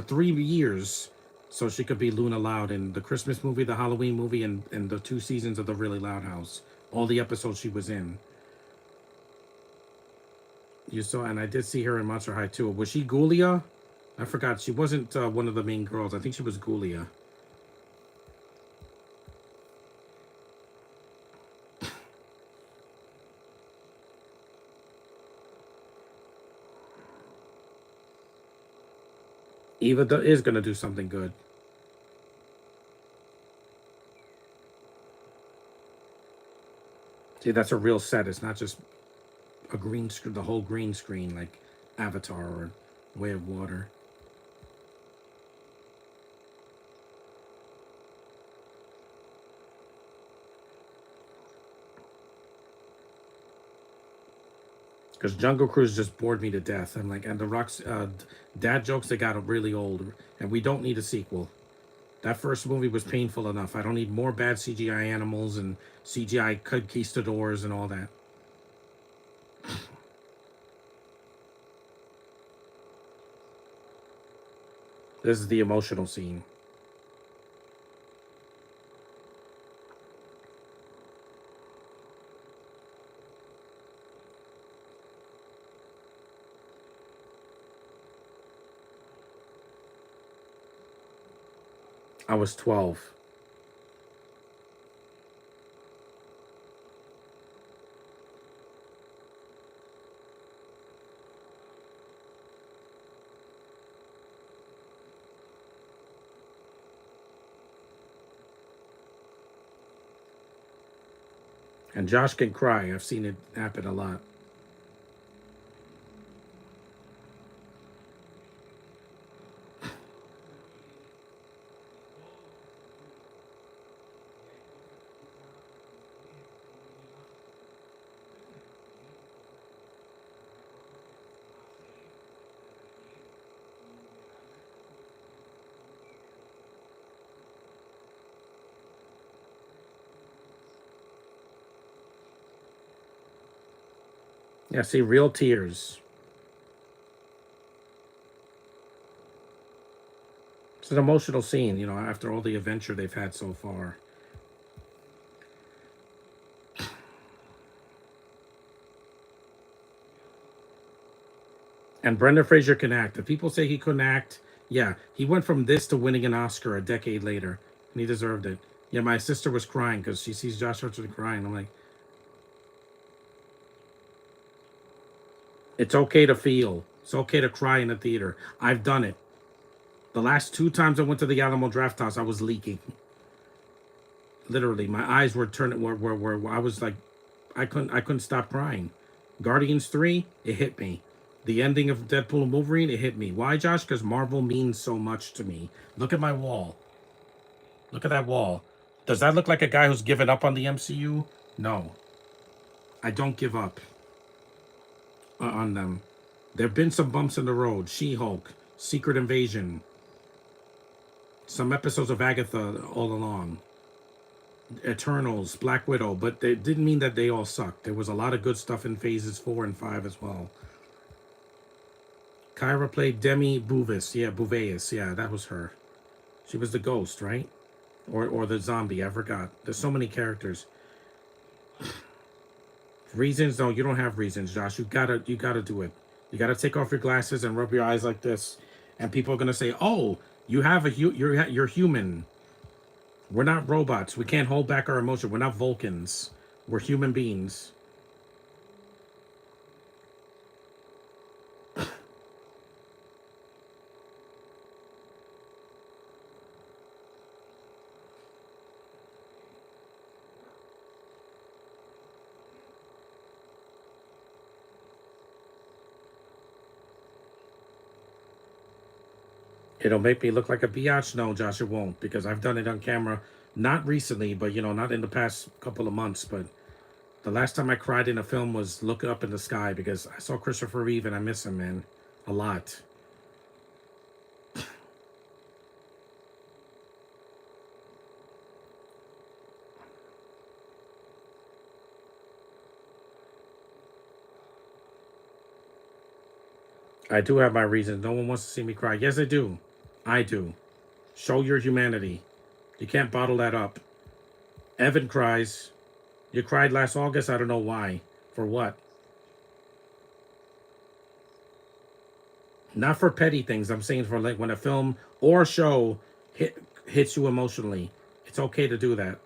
A: 3 years so she could be Luna Loud in the Christmas movie, the Halloween movie, and the 2 seasons of the Really Loud House. All the episodes she was in. You saw, and I did see her in Monster High too. Was she Ghoulia? I forgot. She wasn't one of the main girls. I think she was Ghoulia. Eva is going to do something good. See, that's a real set. It's not just a green screen, the whole green screen like Avatar or Way of Water. Because Jungle Cruise just bored me to death. I'm like, and the Rock's dad jokes, they got really old, and we don't need a sequel. That first movie was painful enough. I don't need more bad CGI animals and CGI conquistadors and all that. This is the emotional scene. I was 12. And Josh can cry. I've seen it happen a lot. Yeah, see, real tears. It's an emotional scene, you know, after all the adventure they've had so far. And Brendan Fraser can act. If people say he couldn't act, yeah, he went from this to winning an Oscar a decade later, and he deserved it. Yeah, my sister was crying because she sees Josh Hutcherson crying. I'm like, it's okay to feel. It's okay to cry in the theater. I've done it. The last 2 times I went to the Alamo Drafthouse, I was leaking. Literally, my eyes were turning. Where I was like, I couldn't stop crying. Guardians 3, it hit me. The ending of Deadpool and Wolverine, it hit me. Why, Josh? Because Marvel means so much to me. Look at my wall. Look at that wall. Does that look like a guy who's given up on the MCU? No, I don't give up on them. There have been some bumps in the road. She-Hulk, Secret Invasion, some episodes of Agatha all along, Eternals, Black Widow, but it didn't mean that they all sucked. There was a lot of good stuff in phases 4 and 5 as well. Kyra played Demi Bouvis. Yeah, Bouveus. Yeah, that was her. She was the ghost, right? Or the zombie. I forgot. There's so many characters. Reasons? No, you don't have reasons, Josh. You gotta do it. You gotta take off your glasses and rub your eyes like this, and people are gonna say, "Oh, you're human. We're not robots. We can't hold back our emotion. We're not Vulcans. We're human beings." It'll make me look like a biatch. No, Josh, it won't, because I've done it on camera. Not recently, but not in the past couple of months. But the last time I cried in a film was Look Up in the Sky, because I saw Christopher Reeve and I miss him, man, a lot. I do have my reasons. No one wants to see me cry. Yes, I do. I do. Show your humanity. You can't bottle that up. Evan cries. You cried last August. I don't know why. For what? Not for petty things. I'm saying for like when a film or a show hits you emotionally. It's okay to do that.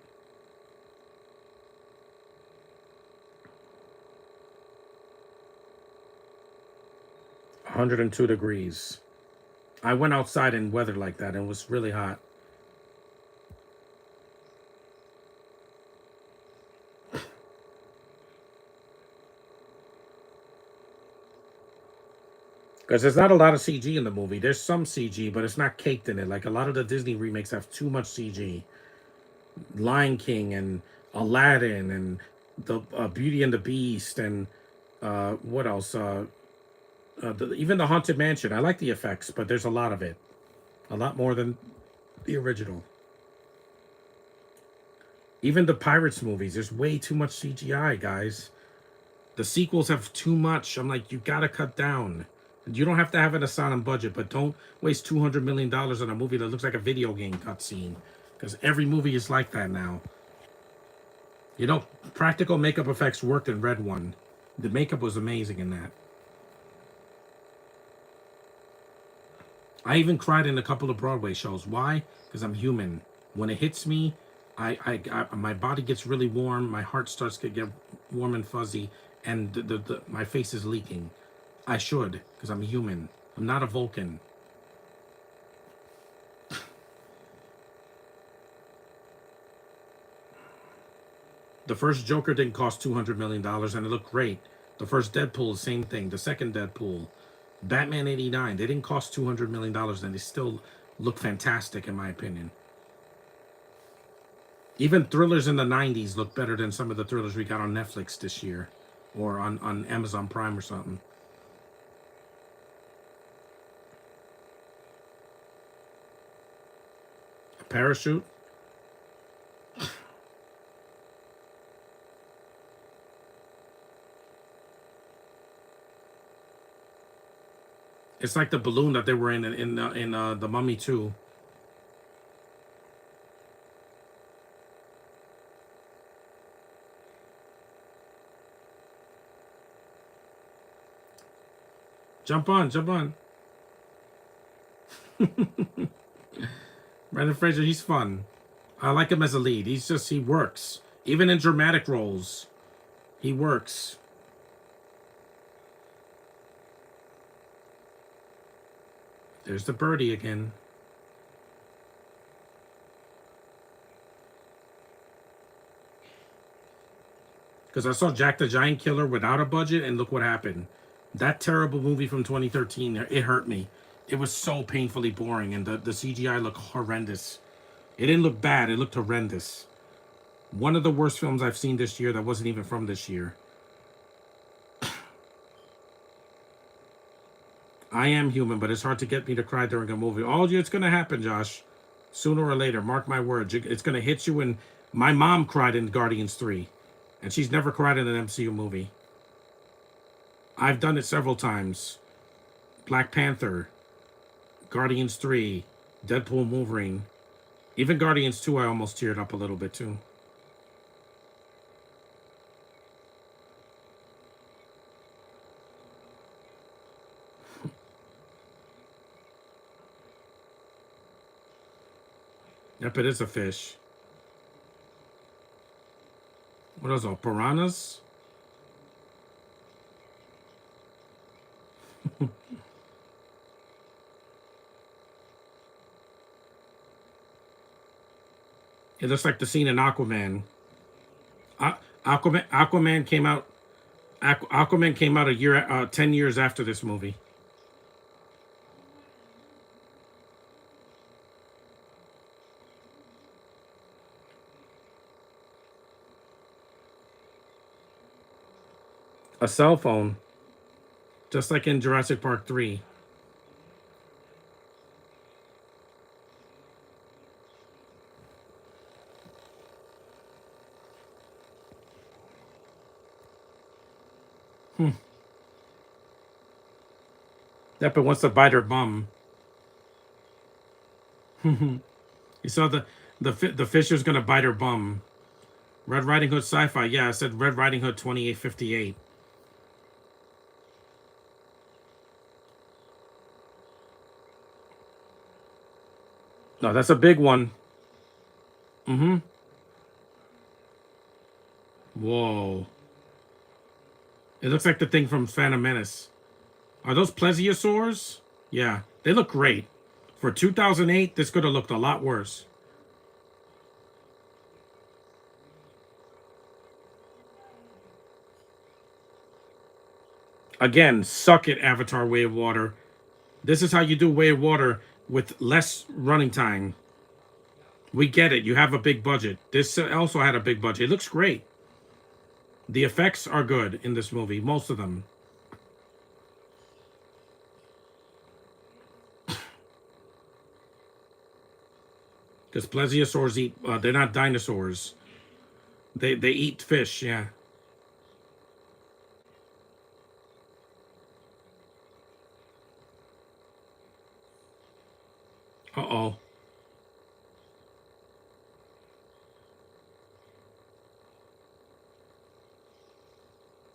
A: 102 degrees. I went outside in weather like that and it was really hot. Because there's not a lot of CG in the movie. There's some CG, but it's not caked in it. Like a lot of the Disney remakes have too much CG. Lion King and Aladdin and the Beauty and the Beast and what else? Even the Haunted Mansion. I like the effects, but there's a lot of it. A lot more than the original. Even the Pirates movies, there's way too much CGI, guys. The sequels have too much. I'm like, you gotta cut down. You don't have to have an asylum budget, but don't waste $200 million on a movie that looks like a video game cutscene. Because every movie is like that now. Practical makeup effects worked in Red One. The makeup was amazing in that. I even cried in a couple of Broadway shows. Why? Because I'm human. When it hits me, my body gets really warm. My heart starts to get warm and fuzzy, and my face is leaking. I should, because I'm human. I'm not a Vulcan. The first Joker didn't cost $200 million, and it looked great. The first Deadpool, the same thing. The second Deadpool, Batman '89, they didn't cost $200 million, and they still look fantastic, in my opinion. Even thrillers in the '90s look better than some of the thrillers we got on Netflix this year, or on Amazon Prime or something. A parachute. It's like the balloon that they were in the Mummy 2. Jump on, jump on. Brendan Fraser, he's fun. I like him as a lead. He works. Even in dramatic roles, he works. There's the birdie again. Because I saw Jack the Giant Killer without a budget, and look what happened. That terrible movie from 2013, it hurt me. It was so painfully boring, and the CGI looked horrendous. It didn't look bad, it looked horrendous. One of the worst films I've seen this year that wasn't even from this year. I am human, but it's hard to get me to cry during a movie. Oh, it's going to happen, Josh. Sooner or later, mark my words. It's going to hit you. And my mom cried in Guardians 3, and she's never cried in an MCU movie. I've done it several times. Black Panther, Guardians 3, Deadpool, Wolverine. Even Guardians 2, I almost teared up a little bit too. Yep, it is a fish. What are those, piranhas? It looks like the scene in Aquaman. Aquaman came out. Aquaman came out 10 years after this movie. A cell phone, just like in Jurassic Park 3. Yep, it wants to bite her bum. You saw the fish was gonna bite her bum. Red Riding Hood sci-fi. Yeah, I said Red Riding Hood 2858. No, that's a big one. Mm-hmm. Whoa. It looks like the thing from Phantom Menace. Are those plesiosaurs? Yeah, they look great. For 2008, this could have looked a lot worse. Again, suck it, Avatar Way of Water. This is how you do Way of Water with less running time. We get it. You have a big budget. This also had a big budget. It looks great. The effects are good in this movie, most of them. Because plesiosaurs eat, they're not dinosaurs. They eat fish, yeah. Uh-oh.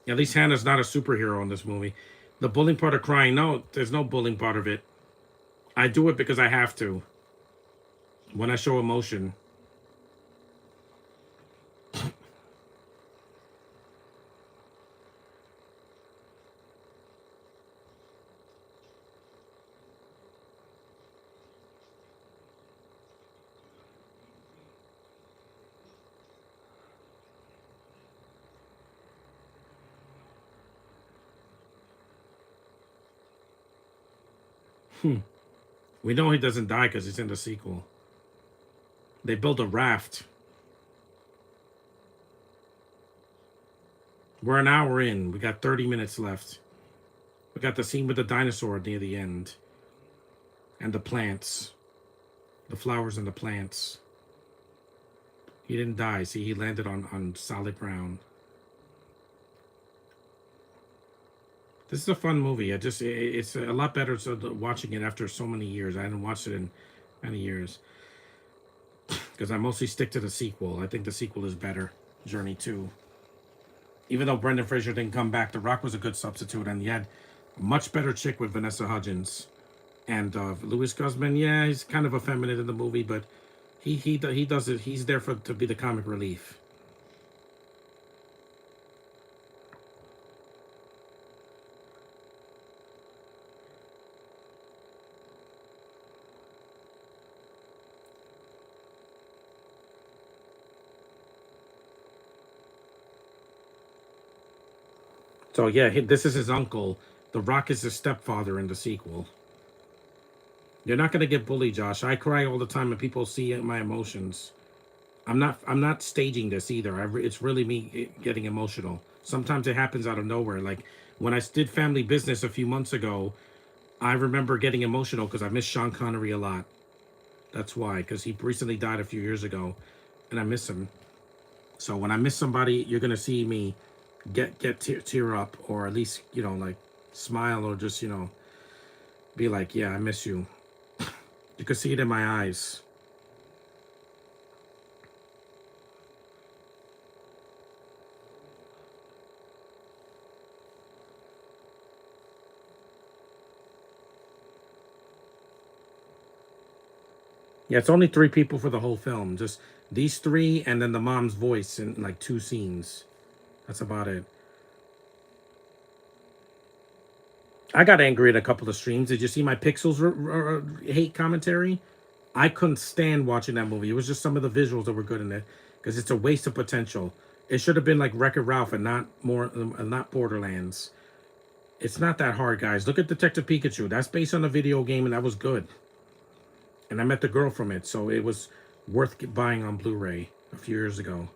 A: At least Hannah's not a superhero in this movie. The bullying part of crying, no, there's no bullying part of it. I do it because I have to. When I show emotion. We know he doesn't die because he's in the sequel. They build a raft. We're an hour in. We got 30 minutes left. We got the scene with the dinosaur near the end. And the plants. The flowers and the plants. He didn't die. See, he landed on solid ground. This is a fun movie. It's a lot better so watching it after so many years. I hadn't watched it in many years because I mostly stick to the sequel. I think the sequel is better. Journey 2. Even though Brendan Fraser didn't come back, The Rock was a good substitute, and he had a much better chick with Vanessa Hudgens. And Louis Guzman, yeah, he's kind of effeminate in the movie, but he does it. He's there for to be the comic relief. So yeah, this is his uncle. The Rock is his stepfather in the sequel. You're not gonna get bullied, Josh. I cry all the time, and people see my emotions. I'm not staging this either. It's really me getting emotional. Sometimes it happens out of nowhere. Like when I did Family Business a few months ago, I remember getting emotional because I miss Sean Connery a lot. That's why, because he recently died a few years ago, and I miss him. So when I miss somebody, you're gonna see me tear up, or at least like smile, or just be like, yeah, I miss you. You can see it in my eyes. Yeah, it's only three people for the whole film. Just these three, and then the mom's voice in like two scenes. That's about it. I got angry at a couple of streams. Did you see my Pixels hate commentary? I couldn't stand watching that movie. It was just some of the visuals that were good in it because it's a waste of potential. It should have been like Wreck-It Ralph and not Borderlands. It's not that hard, guys. Look at Detective Pikachu. That's based on a video game, and that was good. And I met the girl from it, so it was worth buying on Blu-ray a few years ago.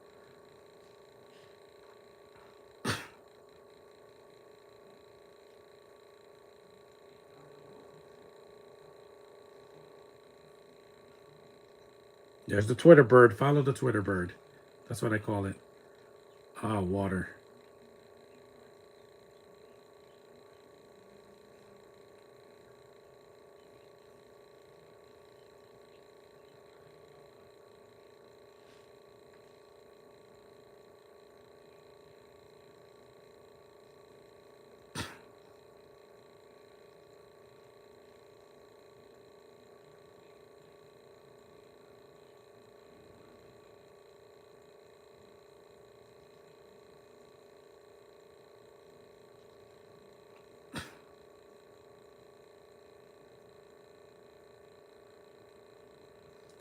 A: There's the Twitter bird. Follow the Twitter bird. That's what I call it. Ah, water.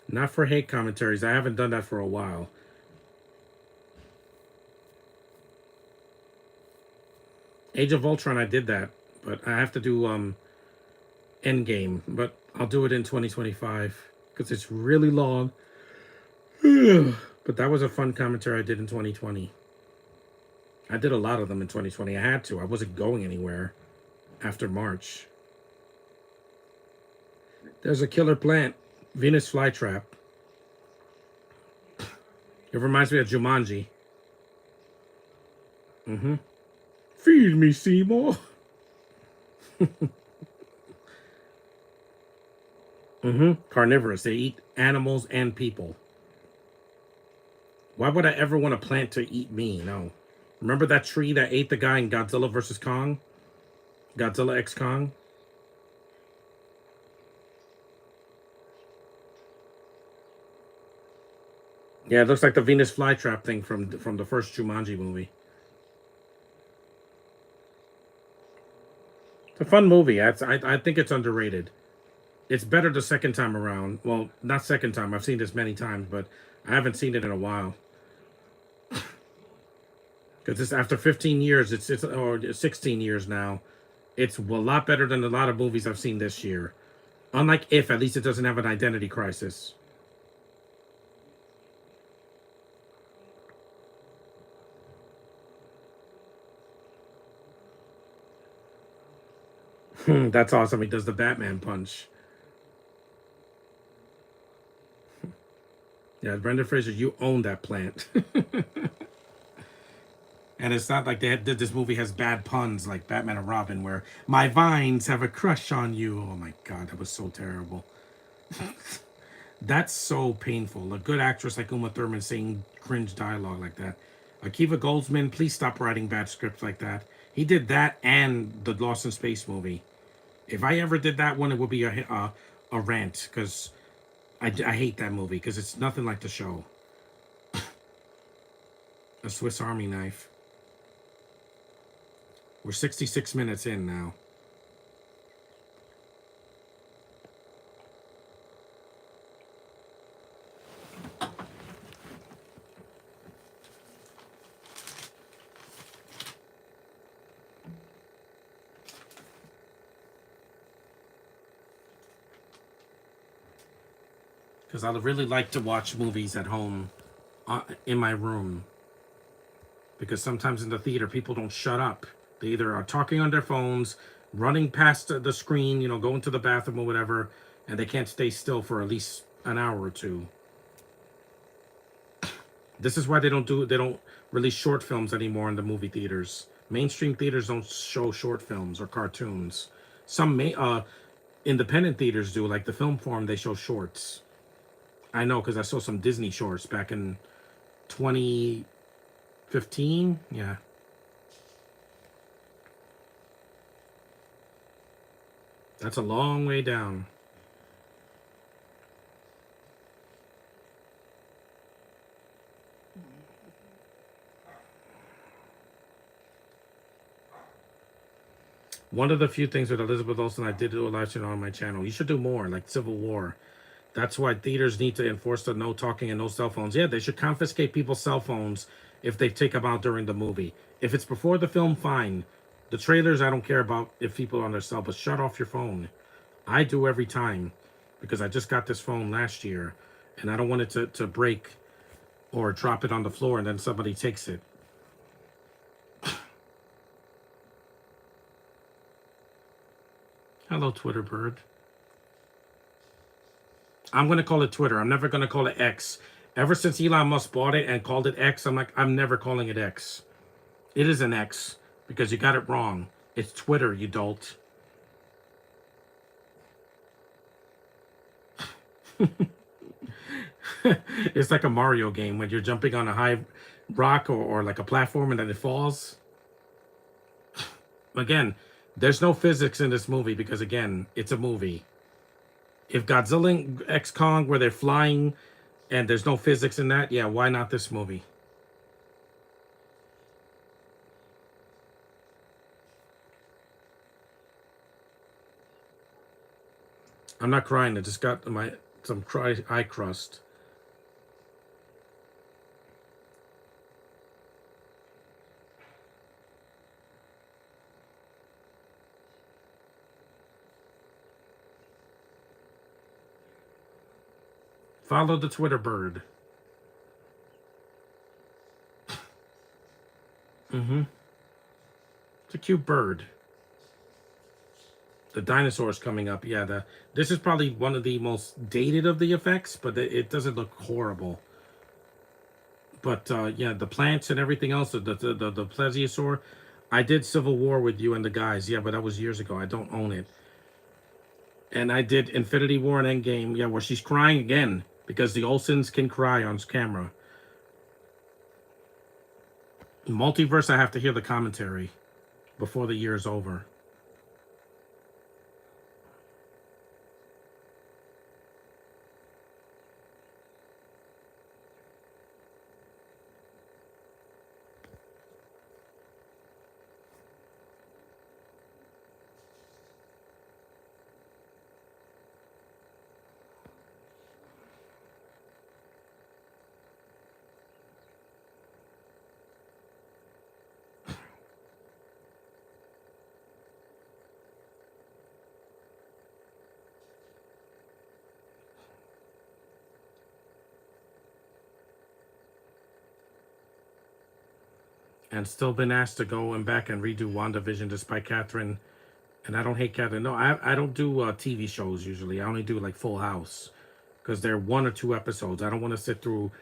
A: Not for hate commentaries. I haven't done that for a while. Age of Ultron, I did that, but I have to do Endgame. But I'll do it in 2025 because it's really long. But that was a fun commentary I did in 2020. I did a lot of them in 2020. I had to. I wasn't going anywhere after March. There's a killer plant, Venus flytrap. It reminds me of Jumanji. Mm-hmm. Feed me, Seymour. Mm-hmm. Carnivorous. They eat animals and people. Why would I ever want a plant to eat me? No. Remember that tree that ate the guy in Godzilla vs. Kong? Godzilla X Kong? Yeah, it looks like the Venus flytrap thing from the first Jumanji movie. It's a fun movie. I think it's underrated. It's better the second time around. Well, not second time. I've seen this many times, but I haven't seen it in a while. Because it's after 15 years, it's or 16 years now. It's a lot better than a lot of movies I've seen this year. Unlike If, at least it doesn't have an identity crisis. That's awesome. He does the Batman punch. Yeah, Brendan Fraser, you own that plant. And it's not like this movie has bad puns like Batman and Robin, where my vines have a crush on you. Oh my god, that was so terrible. That's so painful. A good actress like Uma Thurman saying cringe dialogue like that. Akiva Goldsman, please stop writing bad scripts like that. He did that and the Lost in Space movie. If I ever did that one, it would be a rant, because I hate that movie because it's nothing like the show. A Swiss Army knife. We're 66 minutes in now. Because I really like to watch movies at home in my room. Because sometimes in the theater, people don't shut up. They either are talking on their phones, running past the screen, you know, going to the bathroom or whatever, and they can't stay still for at least an hour or two. This is why they don't release short films anymore in the movie theaters. Mainstream theaters don't show short films or cartoons. Some independent theaters do, like the Film Forum, they show shorts. I know, because I saw some Disney shorts back in 2015. Yeah. That's a long way down. One of the few things with Elizabeth Olsen I did do a live stream on my channel. You should do more, like Civil War. That's why theaters need to enforce the no talking and no cell phones. Yeah, they should confiscate people's cell phones if they take them out during the movie. If it's before the film, fine. The trailers, I don't care about if people are on their cell, but shut off your phone. I do every time, because I just got this phone last year, and I don't want it to break or drop it on the floor and then somebody takes it. Hello, Twitter bird. I'm going to call it Twitter. I'm never going to call it X. Ever since Elon Musk bought it and called it X, I'm like, I'm never calling it X. It is an X, because you got it wrong. It's Twitter, you dolt. It's like a Mario game when you're jumping on a high rock or like a platform and then it falls. Again, there's no physics in this movie because, again, it's a movie. If Godzilla X Kong, where they're flying and there's no physics in that, yeah, why not this movie? I'm not crying. I just got some eye crust. Follow the Twitter bird. It's a cute bird. The dinosaurs coming up. Yeah, this is probably one of the most dated of the effects, but it doesn't look horrible. But yeah, the plants and everything else, the plesiosaur. I did Civil War with you and the guys. Yeah, but that was years ago. I don't own it. And I did Infinity War and Endgame. Yeah, where she's crying again because the Olsens can cry on camera. Multiverse, I have to hear the commentary before the year is over. And still been asked to go and back and redo WandaVision despite Catherine. And I don't hate Catherine. No, I don't do TV shows usually. I only do like Full House because they're 1 or 2 episodes. I don't want to sit through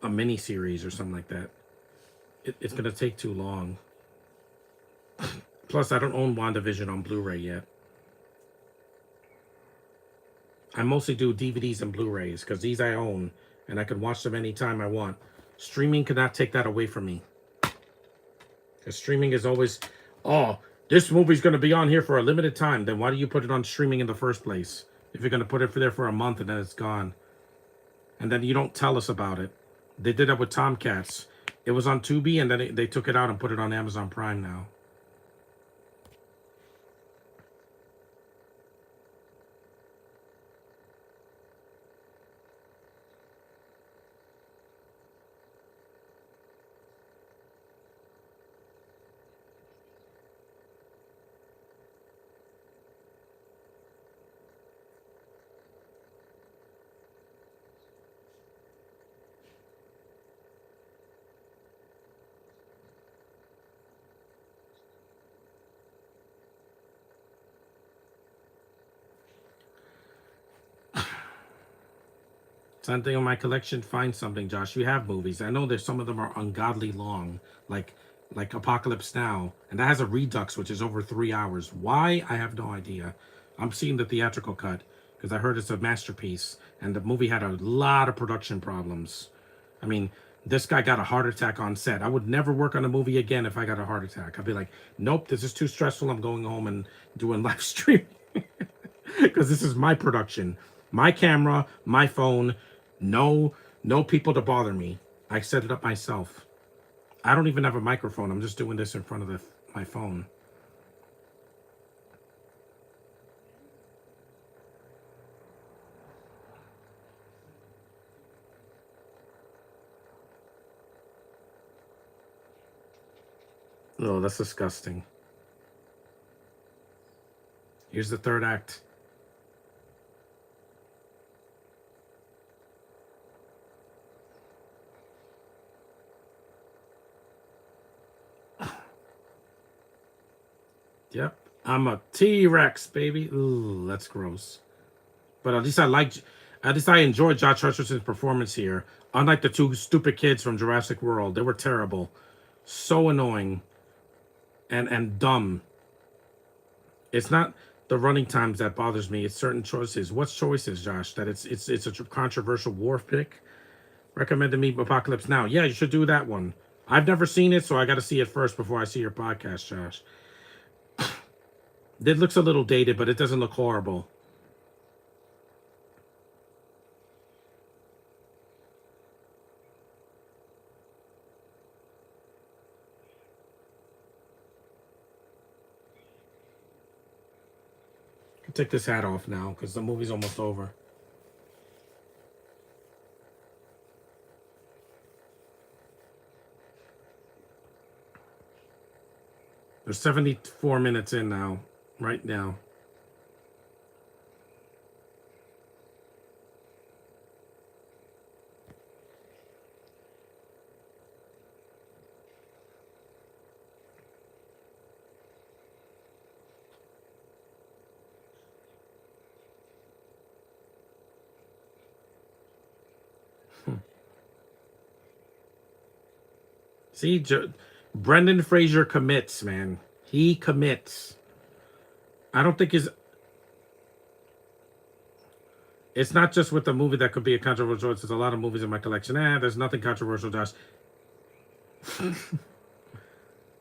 A: a mini series or something like that. it's gonna take too long. Plus, I don't own WandaVision on Blu-ray yet. I mostly do DVDs and Blu-rays because these I own and I can watch them anytime I want. Streaming cannot take that away from me. Because streaming is always, oh, this movie's going to be on here for a limited time. Then why do you put it on streaming in the first place? If you're going to put it there for a month and then it's gone. And then you don't tell us about it. They did that with Tomcats. It was on Tubi and then they took it out and put it on Amazon Prime now. Something in my collection, find something, Josh. You have movies. I know there's some of them are ungodly long, like Apocalypse Now, and that has a redux, which is over 3 hours. Why? I have no idea. I'm seeing the theatrical cut because I heard it's a masterpiece, and the movie had a lot of production problems. I mean, this guy got a heart attack on set. I would never work on a movie again if I got a heart attack. I'd be like, nope, this is too stressful. I'm going home and doing live stream because this is my production, my camera, my phone. No people to bother me. I set it up myself. I don't even have a microphone. I'm just doing this in front of my phone. Oh, that's disgusting. Here's the third act. Yep. I'm a T-Rex, baby. Ooh, that's gross. But at least I enjoyed Josh Hutcherson's performance here. Unlike the two stupid kids from Jurassic World. They were terrible. So annoying. And dumb. It's not the running times that bothers me. It's certain choices. What's choices, Josh? That it's a controversial war pick? Recommended me Apocalypse Now. Yeah, you should do that one. I've never seen it, so I got to see it first before I see your podcast, Josh. It looks a little dated, but it doesn't look horrible. I can take this hat off now because the movie's almost over. There's 74 minutes in now, right now. See, Brendan Fraser commits, man. He commits. I don't think it's not just with the movie that could be a controversial choice. There's a lot of movies in my collection. There's nothing controversial, Josh.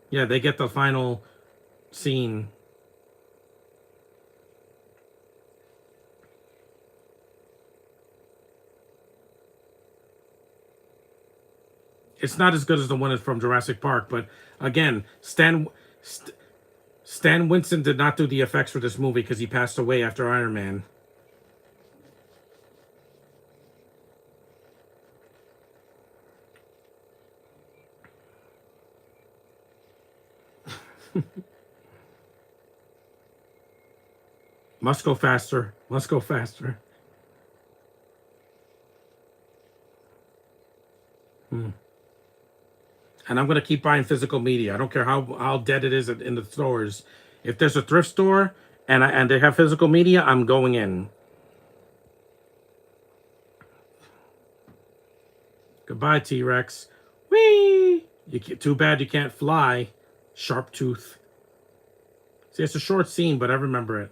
A: Yeah, they get the final scene. It's not as good as the one from Jurassic Park, but again, Stan Winston did not do the effects for this movie because he passed away after Iron Man. Must go faster. Must go faster. And I'm going to keep buying physical media. I don't care how dead it is in the stores. If there's a thrift store and they have physical media, I'm going in. Goodbye, T-Rex. Whee! Too bad you can't fly, Sharp Tooth. See, it's a short scene, but I remember it.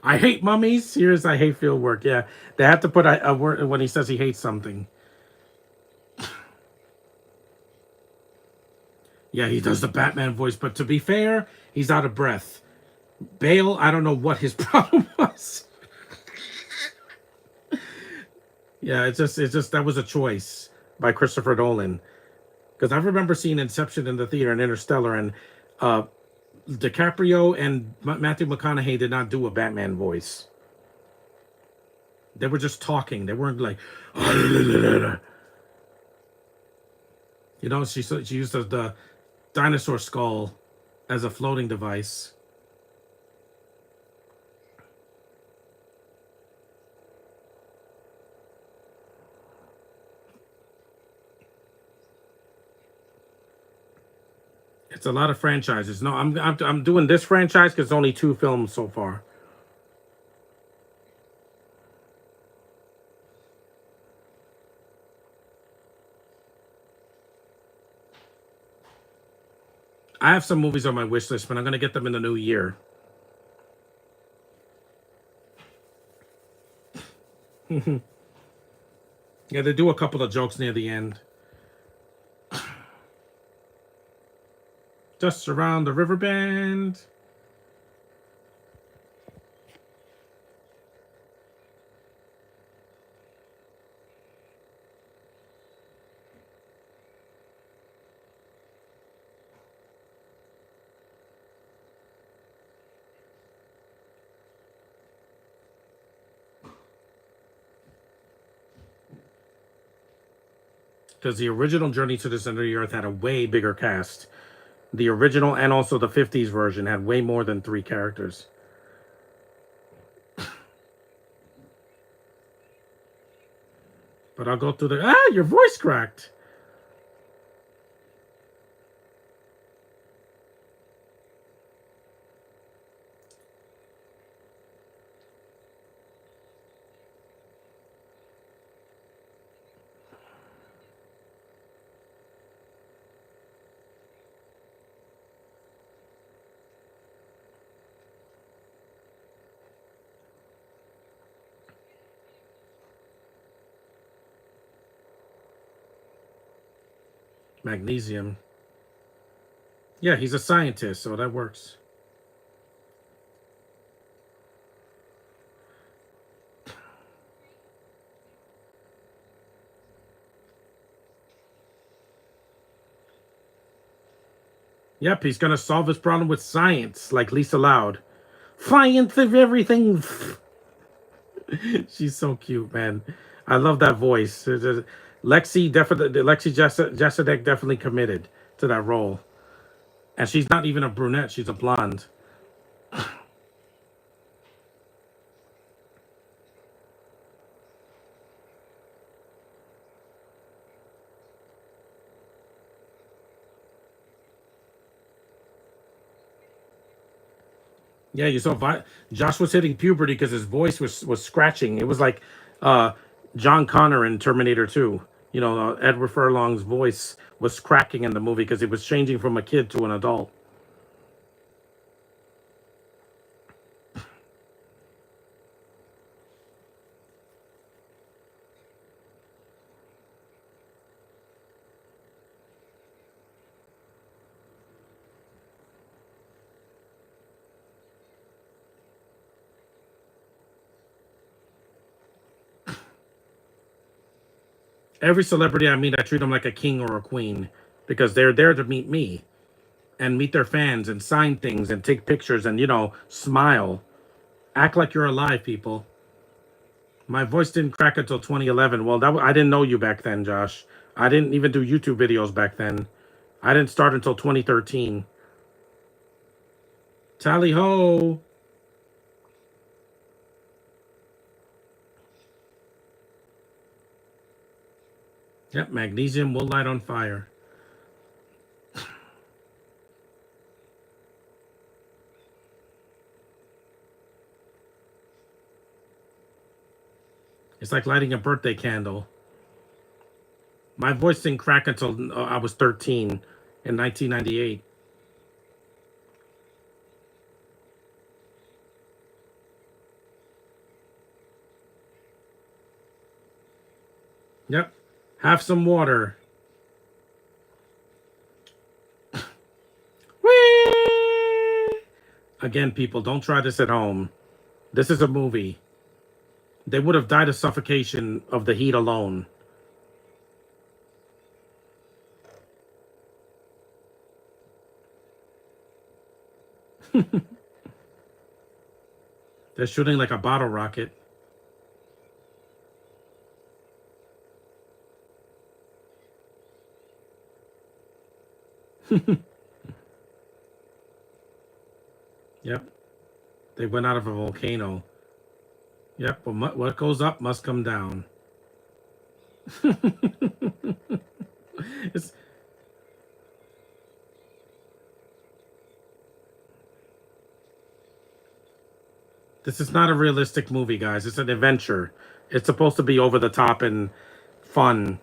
A: I hate mummies. Here's I hate field work. Yeah, they have to put a word when he says he hates something. Yeah, he does the Batman voice, but to be fair, he's out of breath. Bale, I don't know what his problem was. Yeah, it's just that was a choice by Christopher Nolan. Because I remember seeing Inception in the theater and Interstellar, and uh, DiCaprio and Matthew McConaughey did not do a Batman voice. They were just talking. They weren't like, she used the dinosaur skull as a floating device. It's a lot of franchises. No, I'm doing this franchise because it's only 2 films so far. I have some movies on my wish list, but I'm gonna get them in the new year. Yeah, they do a couple of jokes near the end. Just around the river bend. Because the original Journey to the Center of the Earth had a way bigger cast. The original and also the 50s version had way more than 3 characters. But I'll go through your voice cracked. Magnesium. Yeah, he's a scientist, so that works. Yep, he's gonna solve his problem with science, like Lisa Loud. Science of everything. She's so cute, man. I love that voice. Lexi Jasadek definitely committed to that role, and she's not even a brunette; she's a blonde. Yeah, you saw Josh was hitting puberty because his voice was scratching. It was like uh, John Connor in Terminator 2. Edward Furlong's voice was cracking in the movie because it was changing from a kid to an adult. Every celebrity I meet, I treat them like a king or a queen because they're there to meet me and meet their fans and sign things and take pictures and smile, act like you're alive, people. My voice didn't crack until 2011. Well, I didn't know you back then, Josh. I didn't even do YouTube videos back then. I didn't start until 2013. Tally ho! Yep, magnesium will light on fire. It's like lighting a birthday candle. My voice didn't crack until I was 13 in 1998. Yep. Have some water. Whee! Again, people, don't try this at home. This is a movie. They would have died of suffocation of the heat alone. They're shooting like a bottle rocket. Yep. They went out of a volcano. Yep. Well, what goes up must come down. It's, this is not a realistic movie, guys. It's an adventure. It's supposed to be over the top and fun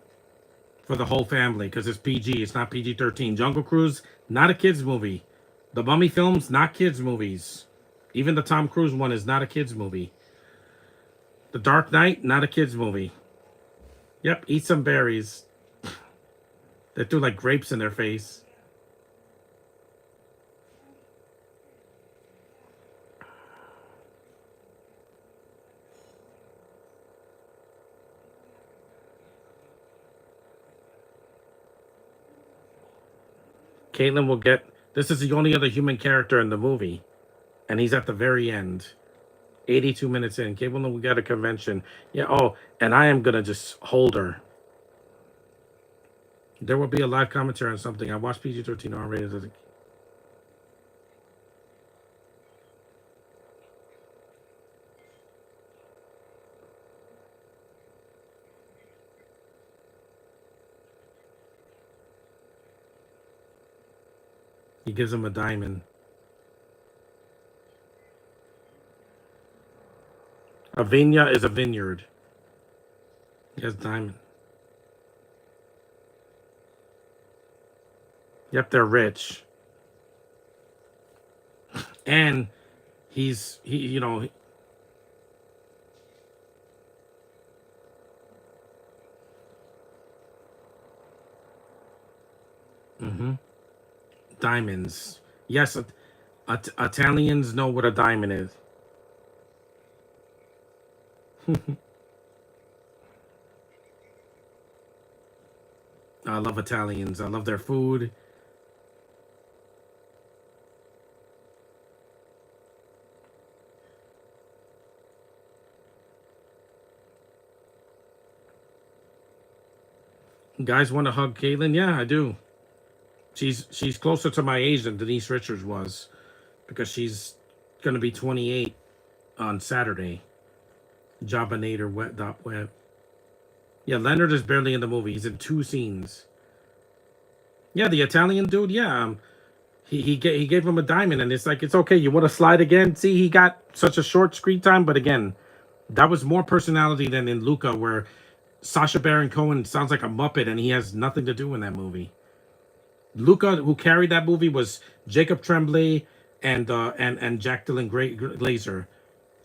A: for the whole family because it's PG. It's not PG-13. Jungle Cruise, not a kids movie. The Mummy films, not kids movies. Even the Tom Cruise one is not a kids movie. The Dark Knight, not a kids movie. Yep, eat some berries. They threw like grapes in their face. Caitlin will get... This is the only other human character in the movie. And he's at the very end. 82 minutes in. Caitlin will get a convention. Yeah, oh, and I am going to just hold her. There will be a live commentary on something. I watched PG-13 R-rated. He gives him a diamond. A vineyard is a vineyard. He has diamond. Yep, they're rich. And he you know... Diamonds. Yes, Italians know what a diamond is. I love Italians. I love their food. You guys want to hug Caitlin? Yeah, I do. She's closer to my age than Denise Richards was, because she's gonna be 28 on Saturday. Jobinator web. Yeah, Leonard is barely in the movie. He's in 2 scenes. Yeah, the Italian dude. Yeah, he gave him a diamond, and it's like, it's okay. You want to slide again? See, he got such a short screen time, but again, that was more personality than in Luca, where Sacha Baron Cohen sounds like a Muppet, and he has nothing to do in that movie. Luca, who carried that movie, was Jacob Tremblay and Jack Dylan Glazer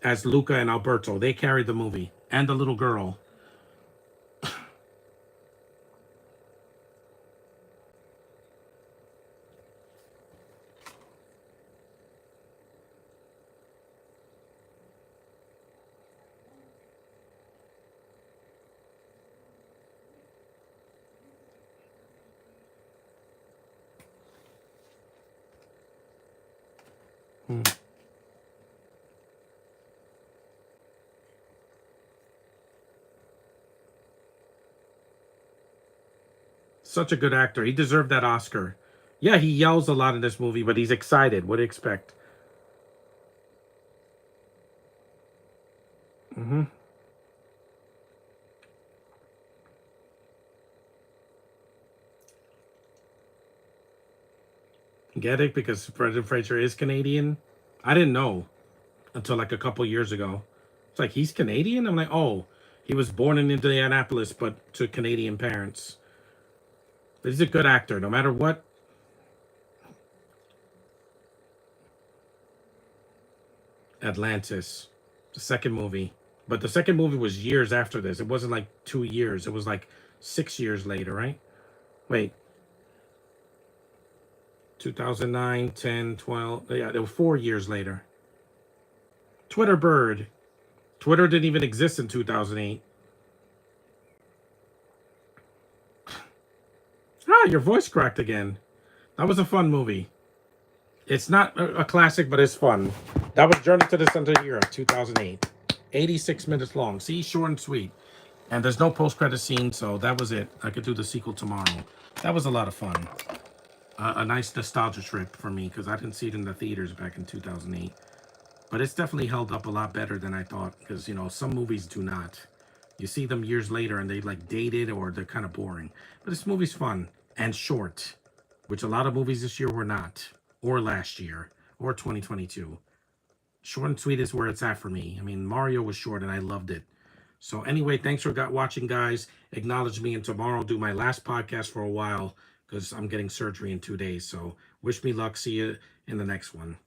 A: as Luca and Alberto. They carried the movie, and the little girl. Such a good actor. He deserved that Oscar. Yeah, he yells a lot in this movie, but he's excited. What do you expect? Get it? Because Brendan Fraser is Canadian. I didn't know until like a couple years ago. It's like, he's Canadian? I'm like, oh, He was born in Indianapolis, but to Canadian parents. But he's a good actor, no matter what. Atlantis, the second movie. But the second movie was years after this. It wasn't like 2 years. It was like 6 years later, right? Wait, 2009, 10, 12. Yeah, it was 4 years later. Twitter Bird. Twitter didn't even exist in 2008. Ah, your voice cracked again. That was a fun movie. It's not a classic, but it's fun. That was Journey to the Center of the Earth, 2008. 86 minutes long. See, short and sweet. And there's no post-credit scene, so that was it. I could do the sequel tomorrow. That was a lot of fun. A nice nostalgia trip for me, because I didn't see it in the theaters back in 2008. But it's definitely held up a lot better than I thought, because, you know, some movies do not. You see them years later, and they, like, dated, or they're kind of boring. But this movie's fun and short, which a lot of movies this year were not, or last year, or 2022. Short and sweet is where it's at for me. I mean, Mario was short, and I loved it. So anyway, thanks for watching, guys. Acknowledge me, and tomorrow I'll do my last podcast for a while because I'm getting surgery in 2 days. So wish me luck. See you in the next one.